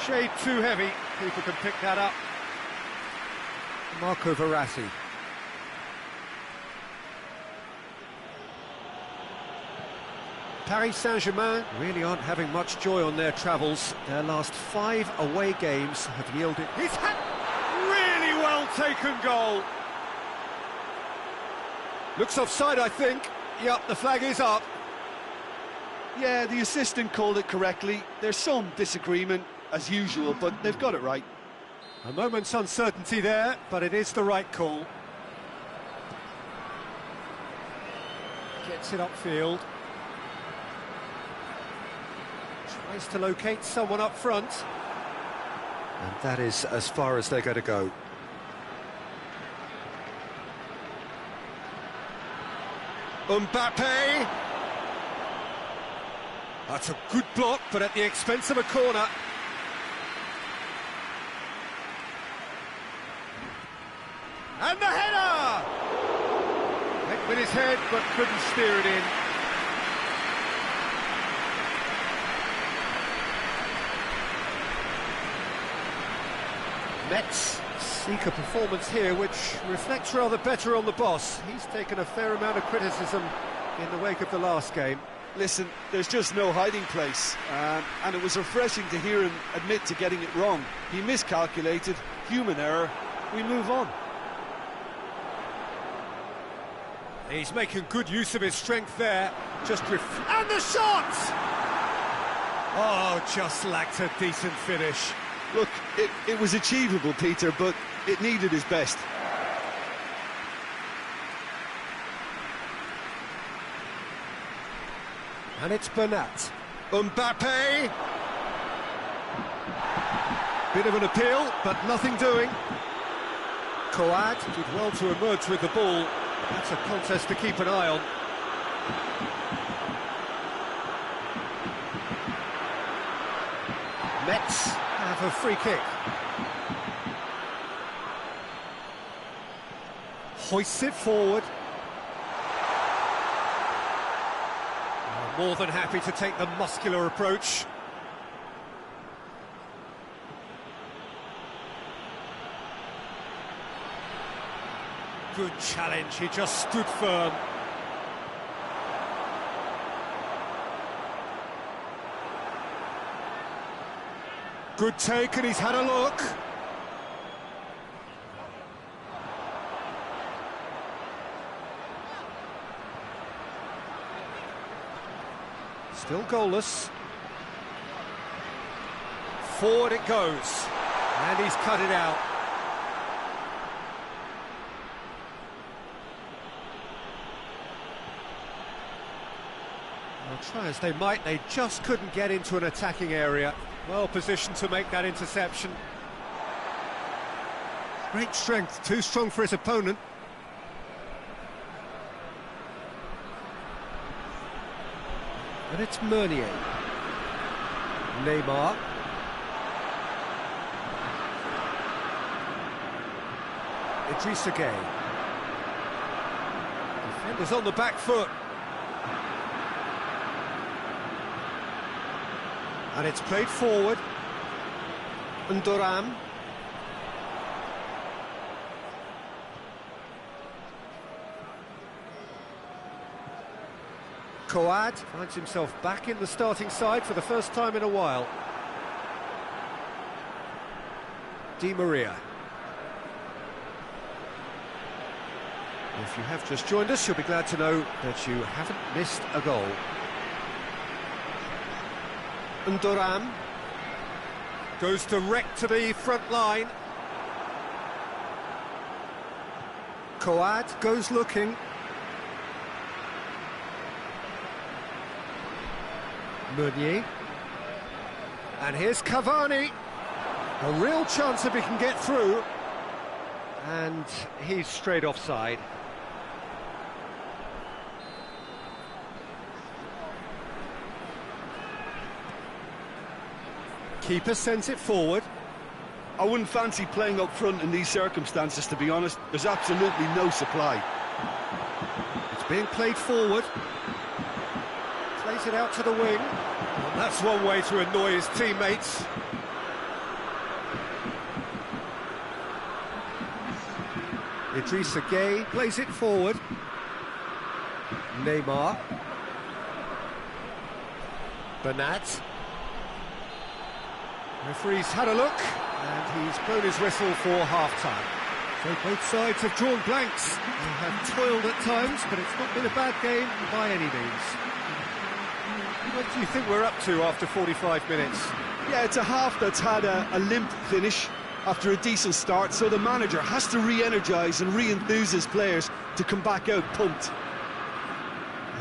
Shade too heavy, people can pick that up. Marco Verratti. Paris Saint-Germain really aren't having much joy on their travels. Their last 5 away games have yielded... He's had really well taken goal. Looks offside, I think. Yep, the flag is up. Yeah, the assistant called it correctly. There's some disagreement, as usual, but they've got it right. A moment's uncertainty there, but it is the right call. Gets it upfield. Tries to locate someone up front. And that is as far as they're going to go. Mbappe! That's a good block, but at the expense of a corner. And the header! Hit with his head, but couldn't steer it in. Mets seek a performance here which reflects rather better on the boss. He's taken a fair amount of criticism in the wake of the last game. Listen, there's just no hiding place, and it was refreshing to hear him admit to getting it wrong. He miscalculated, human error, we move on. He's making good use of his strength there. And the shot! Oh, just lacked a decent finish. Look, it was achievable, Peter, but it needed his best. And it's Bernat. Mbappe! Bit of an appeal, but nothing doing. Coad did well to emerge with the ball. That's a contest to keep an eye on. Mets have a free kick. Hoists it forward. More than happy to take the muscular approach. Good challenge, he just stood firm. Good take, and he's had a look. Still goalless. Forward it goes, and he's cut it out. Well, try as they might, they just couldn't get into an attacking area. Well positioned to make that interception. Great strength, too strong for his opponent. And it's Meunier. Neymar. Idrissa Gueye. Defenders on the back foot. And it's played forward. Ndoram. Coad finds himself back in the starting side for the first time in a while. Di Maria. If you have just joined us, you'll be glad to know that you haven't missed a goal. Ndoram goes direct to the front line. Coad goes looking. Meunier. And here's Cavani. A real chance if he can get through. And he's straight offside. Keeper sends it forward. I wouldn't fancy playing up front in these circumstances, to be honest. There's absolutely no supply. It's being played forward. Plays it out to the wing. Well, that's one way to annoy his teammates. Idrissa Gueye plays it forward. Neymar. Bernat. Referee's had a look, and he's blown his whistle for half-time. So both sides have drawn blanks. They have toiled at times, but it's not been a bad game by any means. What do you think we're up to after 45 minutes? Yeah, it's a half that's had a limp finish after a decent start, so the manager has to re-energise and re-enthuse his players to come back out pumped.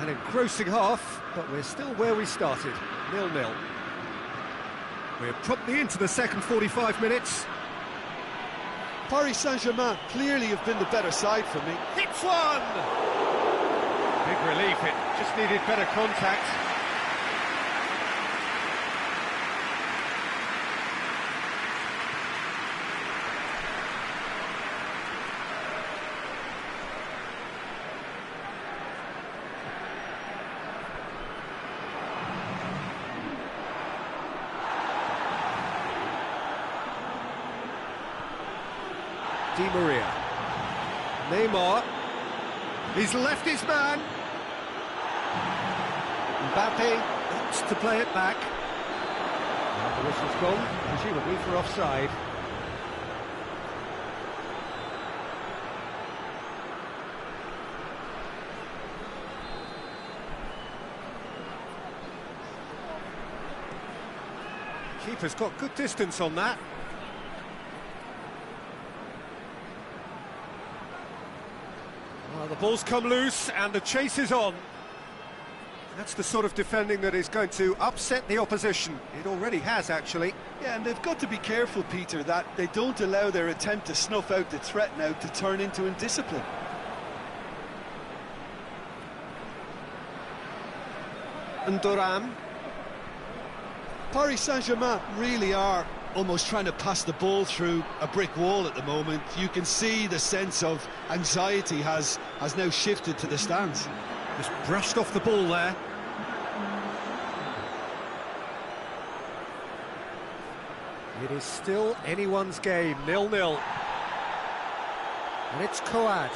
An engrossing half, but we're still where we started, 0-0. We're promptly into the second 45 minutes. Paris Saint-Germain clearly have been the better side for me. Hits one! Big relief, it just needed better contact. Di Maria. Neymar. He's left his man. Mbappe wants to play it back. And the whistle's gone, presumably for offside. Keeper's got good distance on that. Well, the ball's come loose and the chase is on. That's the sort of defending that is going to upset the opposition. It already has, actually. Yeah, and they've got to be careful, Peter, that they don't allow their attempt to snuff out the threat now to turn into indiscipline. Ndoram. Paris Saint-Germain really are almost trying to pass the ball through a brick wall at the moment. You can see the sense of anxiety has now shifted to the stands. Just brushed off the ball there. It is still anyone's game, 0-0. And it's Coad.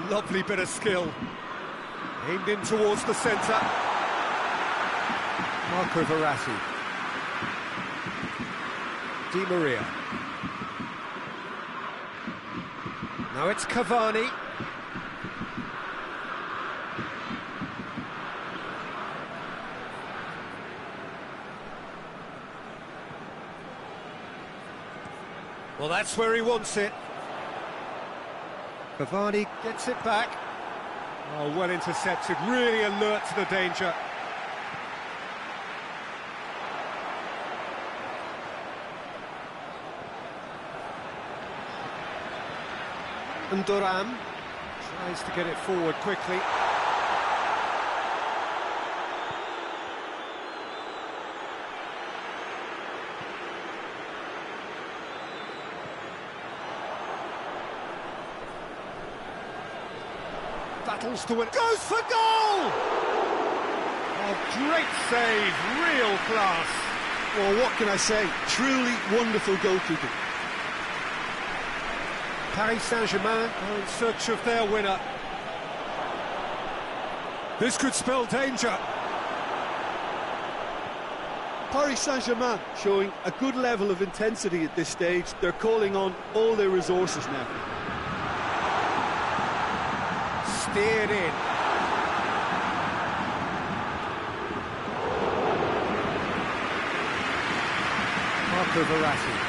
Lovely bit of skill. Aimed in towards the centre. Marco Verratti. Di Maria. Now it's Cavani. Well, that's where he wants it. Cavani gets it back. Oh, well intercepted, really alert to the danger. And Duran tries to get it forward quickly. Battles to win. Goes for goal! Oh, great save, real class. Well, what can I say? Truly wonderful goalkeeping. Paris Saint-Germain are in search of their winner. This could spell danger. Paris Saint-Germain showing a good level of intensity at this stage. They're calling on all their resources now. Steered in. Marco Verratti.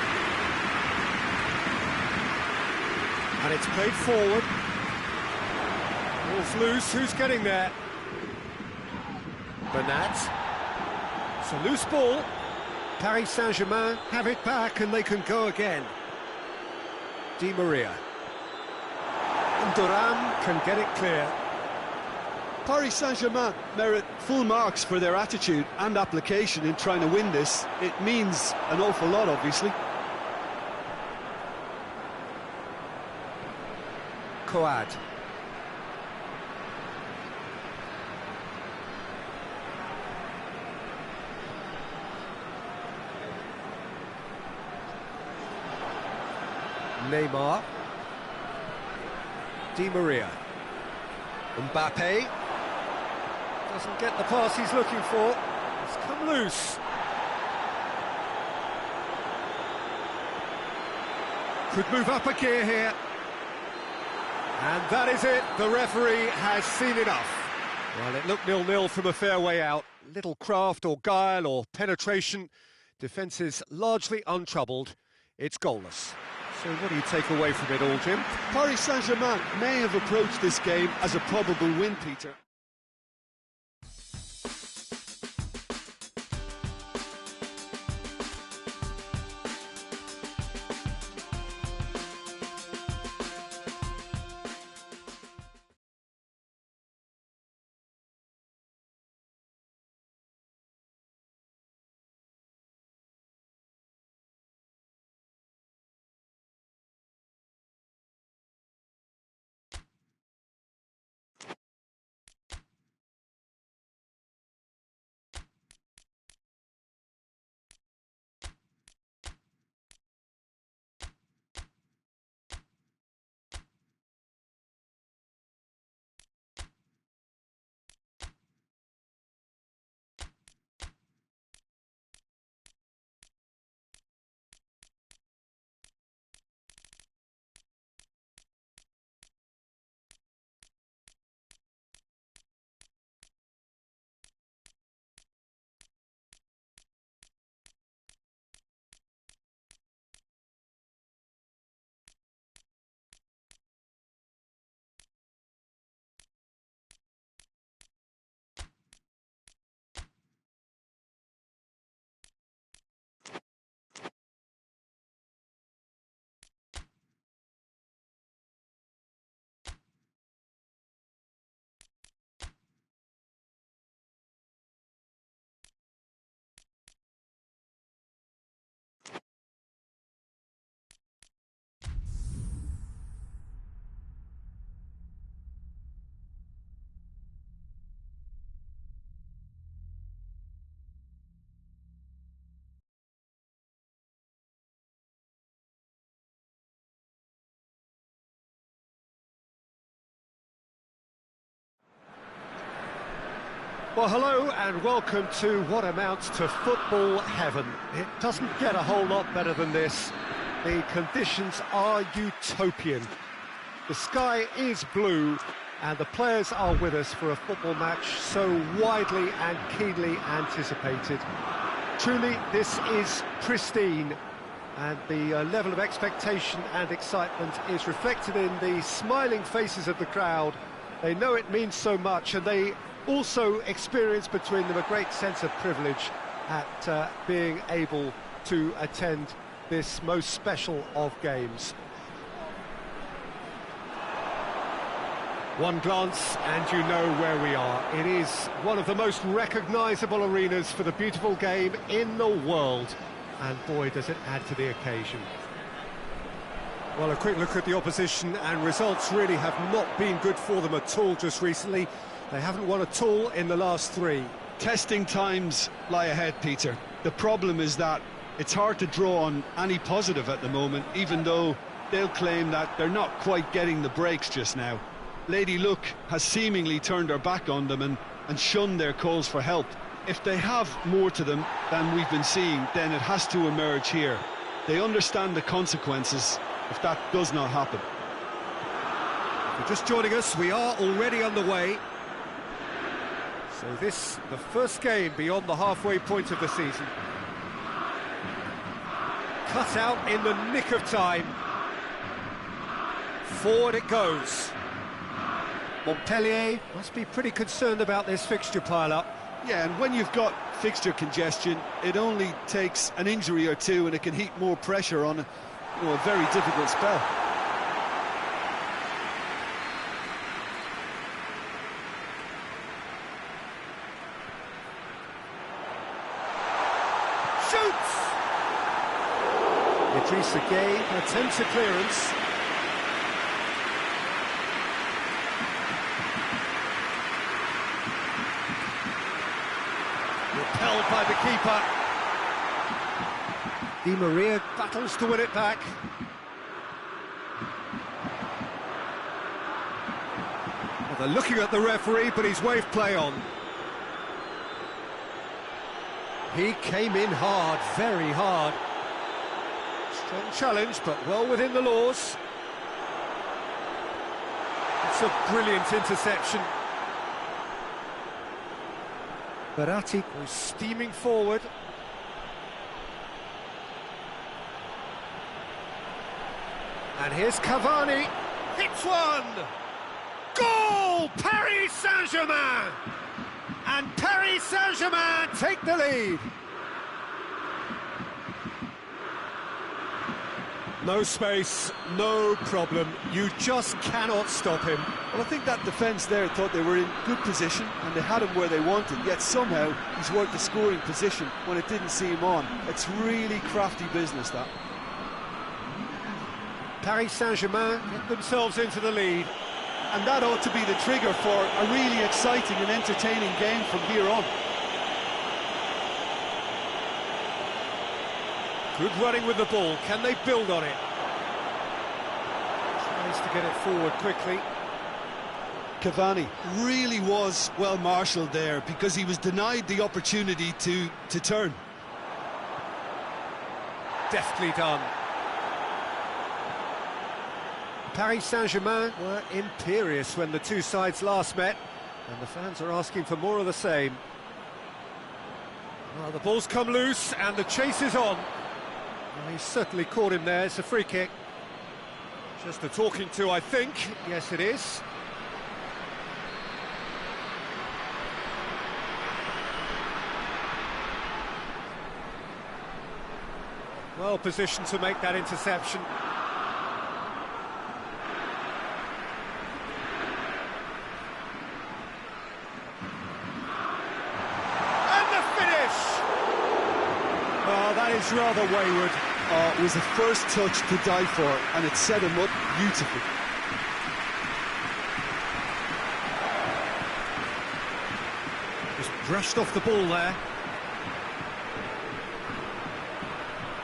And it's played forward. Ball's loose, who's getting there? Bernat. It's a loose ball. Paris Saint-Germain have it back and they can go again. Di Maria. And Duran can get it clear. Paris Saint-Germain merit full marks for their attitude and application in trying to win this. It means an awful lot, obviously. Coad. Neymar. Di Maria. Mbappe. Doesn't get the pass he's looking for. It's come loose. Could move up a gear here. And that is it. The referee has seen enough. Well, it looked 0-0 from a fair way out. Little craft or guile or penetration. Defence is largely untroubled. It's goalless. So what do you take away from it all, Jim? Paris Saint-Germain may have approached this game as a probable win, Peter. Well, hello and welcome to what amounts to football heaven. It doesn't get a whole lot better than this. The conditions are utopian. The sky is blue and the players are with us for a football match so widely and keenly anticipated. Truly, this is pristine, and the level of expectation and excitement is reflected in the smiling faces of the crowd. They know it means so much, and they also experience between them a great sense of privilege at being able to attend this most special of games. One glance and you know where we are. It is one of the most recognisable arenas for the beautiful game in the world. And boy, does it add to the occasion. Well, a quick look at the opposition, and results really have not been good for them at all just recently. They haven't won at all in the last three. Testing times lie ahead, Peter. The problem is that it's hard to draw on any positive at the moment, even though they'll claim that they're not quite getting the breaks just now. Lady Luck has seemingly turned her back on them and shunned their calls for help. If they have more to them than we've been seeing, then it has to emerge here. They understand the consequences if that does not happen. If you're just joining us, we are already underway. So this, the first game beyond the halfway point of the season. Cut out in the nick of time. Forward it goes. Montpellier must be pretty concerned about this fixture pile-up. Yeah, and when you've got fixture congestion, it only takes an injury or two and it can heap more pressure on a very difficult spell. Shoots! Idrissa Gueye attempts a clearance. Repelled by the keeper. Di Maria battles to win it back. Well, they're looking at the referee, but he's waved play on. He came in hard, very hard. Strong challenge, but well within the laws. It's a brilliant interception. Verratti was steaming forward. And here's Cavani. Hits one! Goal! Paris Saint-Germain! And Paris Saint-Germain take the lead. No space, no problem. You just cannot stop him. Well, I think that defence there thought they were in good position and they had him where they wanted, yet somehow he's worked the scoring position when it didn't see him on. It's really crafty business, that. Paris Saint-Germain get themselves into the lead. And that ought to be the trigger for a really exciting and entertaining game from here on. Good running with the ball. Can they build on it? Tries to get it forward quickly. Cavani really was well marshalled there because he was denied the opportunity to turn. Deftly done. Paris Saint-Germain were imperious when the two sides last met, and the fans are asking for more of the same. Well, the ball's come loose and the chase is on. Well, he's certainly caught him there. It's a free kick. Just a talking to, I think. Yes, it is. Well positioned to make that interception. Oh, that is rather wayward. It was the first touch to die for, and it set him up beautifully. Just brushed off the ball there.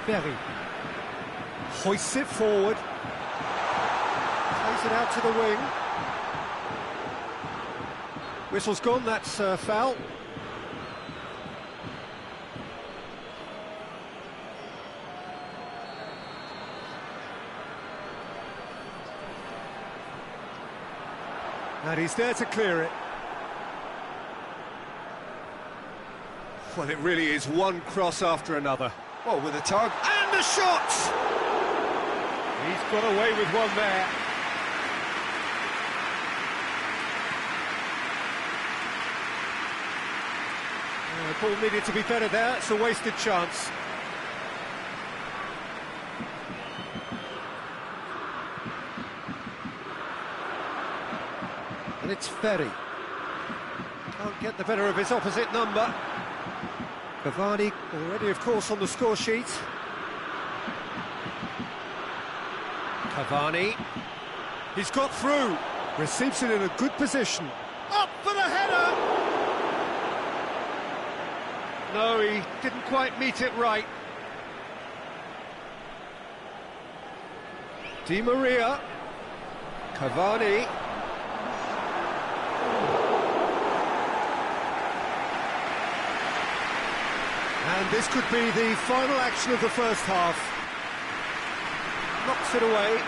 Berry hoists it forward. Plays it out to the wing. Whistle's gone, that's foul. And he's there to clear it. Well, it really is one cross after another. Oh, with a target. And the shot! He's got away with one there. The ball needed to be better there. It's a wasted chance. And it's Ferry. Can't get the better of his opposite number. Cavani already, of course, on the score sheet. Cavani. He's got through. Receives it in a good position. Up for the header! No, he didn't quite meet it right. Di Maria. Cavani. And this could be the final action of the first half. Knocks it away.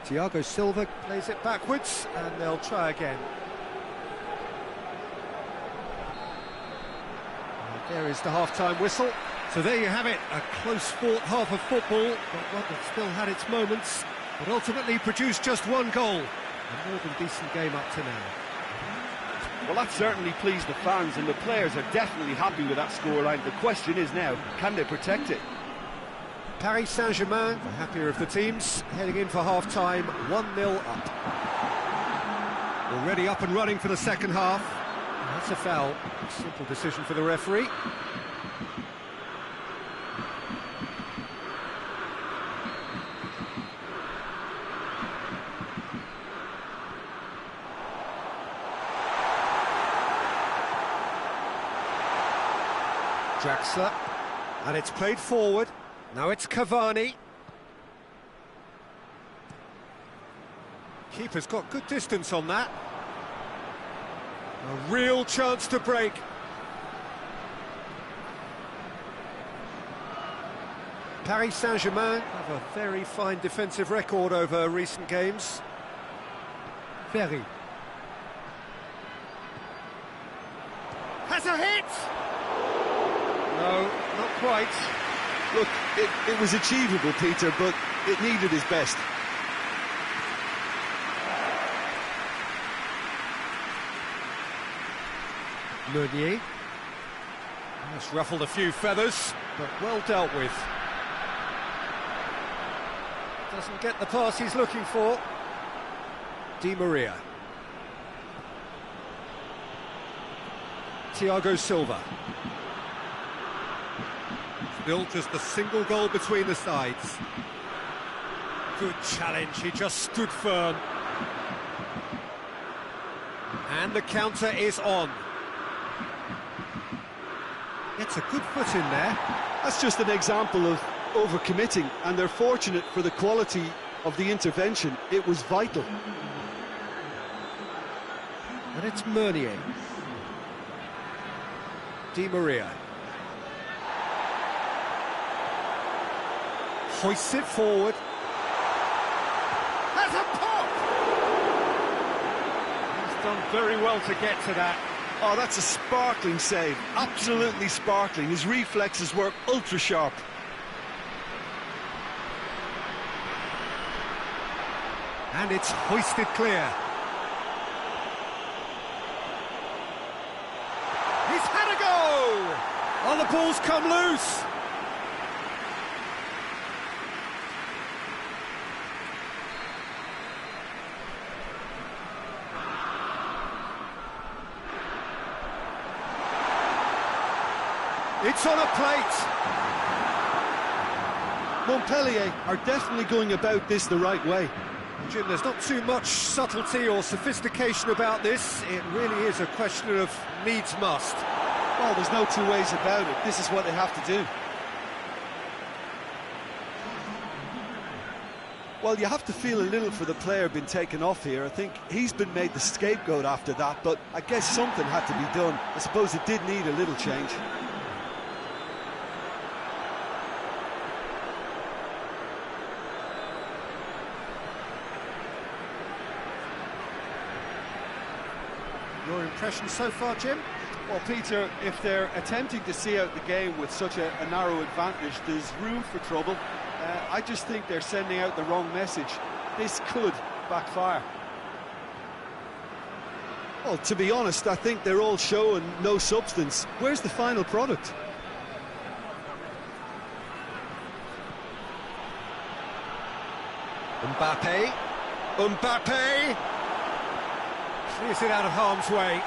Thiago Silva plays it backwards, and they'll try again. And there is the half-time whistle. So there you have it, a close-fought half of football, but one that still had its moments, but ultimately produced just one goal. A more than decent game up to now. Well, that certainly pleased the fans, and the players are definitely happy with that scoreline. The question is now, can they protect it? Paris Saint-Germain, the happier of the teams, heading in for half-time, 1-0 up. Already up and running for the second half. That's a foul. Simple decision for the referee. Draxler, and it's played forward. Now it's Cavani. Keeper's got good distance on that. A real chance to break. Paris Saint-Germain have a very fine defensive record over recent games. Ferry. Has a hit! No, not quite. Look, it was achievable, Peter, but it needed his best. Meunier. That's ruffled a few feathers, but well dealt with. Doesn't get the pass he's looking for. Di Maria. Thiago Silva. Still just a single goal between the sides. Good challenge, he just stood firm. And the counter is on. Gets a good foot in there. That's just an example of overcommitting, and they're fortunate for the quality of the intervention. It was vital. And it's Meunier. Di Maria. Hoists it forward. Has a pop! He's done very well to get to that. Oh, that's a sparkling save. Absolutely sparkling. His reflexes were ultra sharp. And it's hoisted clear. He's had a go! Oh, the ball's come loose! It's on a plate. Montpellier are definitely going about this the right way. Jim, there's not too much subtlety or sophistication about this. It really is a question of needs must. Well, there's no two ways about it. This is what they have to do. Well, you have to feel a little for the player being taken off here. I think he's been made the scapegoat after that, but I guess something had to be done. I suppose it did need a little change. Your impression so far, Jim? Well, Peter, if they're attempting to see out the game with such a narrow advantage, there's room for trouble. I just think they're sending out the wrong message. This could backfire. Well, to be honest, I think they're all show and no substance. Where's the final product? Mbappe. Mbappe! Clears it out of harm's way.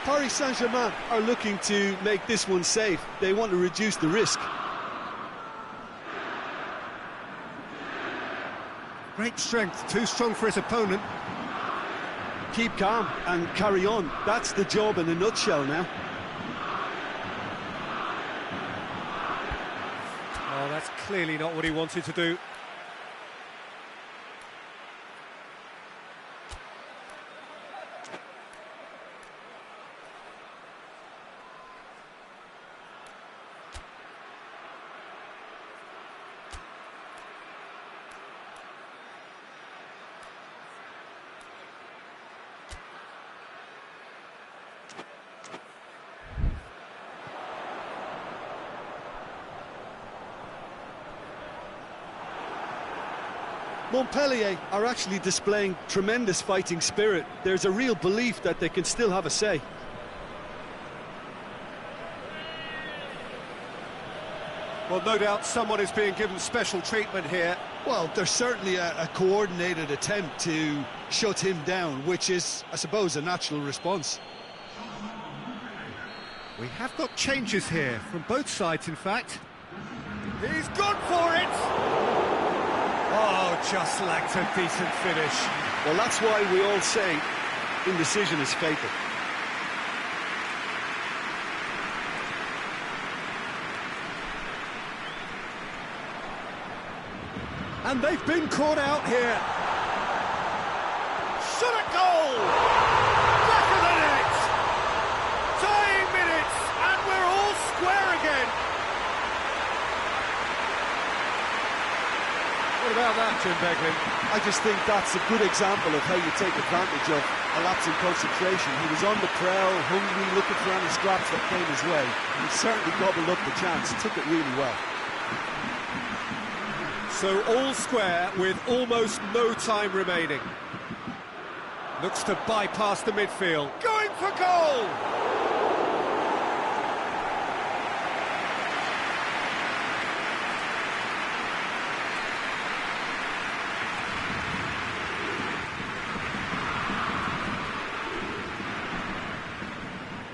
Paris Saint-Germain are looking to make this one safe. They want to reduce the risk. Great strength, too strong for his opponent. Keep calm and carry on. That's the job in a nutshell now. Oh, that's clearly not what he wanted to do. Montpellier are actually displaying tremendous fighting spirit. There's a real belief that they can still have a say. Well, no doubt someone is being given special treatment here. Well, there's certainly a coordinated attempt to shut him down, which is, I suppose, a natural response. We have got changes here, from both sides, in fact. He's gone for it! Oh, just lacked a decent finish. Well, that's why we all say indecision is fatal. And they've been caught out here. Shot at goal! Back of the net! Tying minutes, and we're all square again. What about that, Jim Beglin? I just think that's a good example of how you take advantage of a lapse in concentration. He was on the prowl, hungry, looking for any scraps that came his way. He certainly gobbled up the chance, took it really well. So all square with almost no time remaining. Looks to bypass the midfield. Going for goal!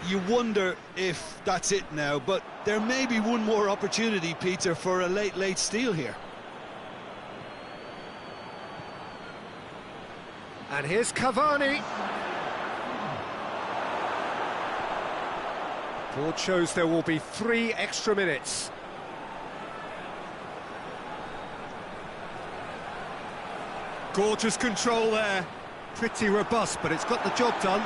You wonder if that's it now, but there may be one more opportunity, Peter, for a late steal here. And here's Cavani. Board shows there will be 3 extra minutes. Gorgeous control there. Pretty robust, but it's got the job done.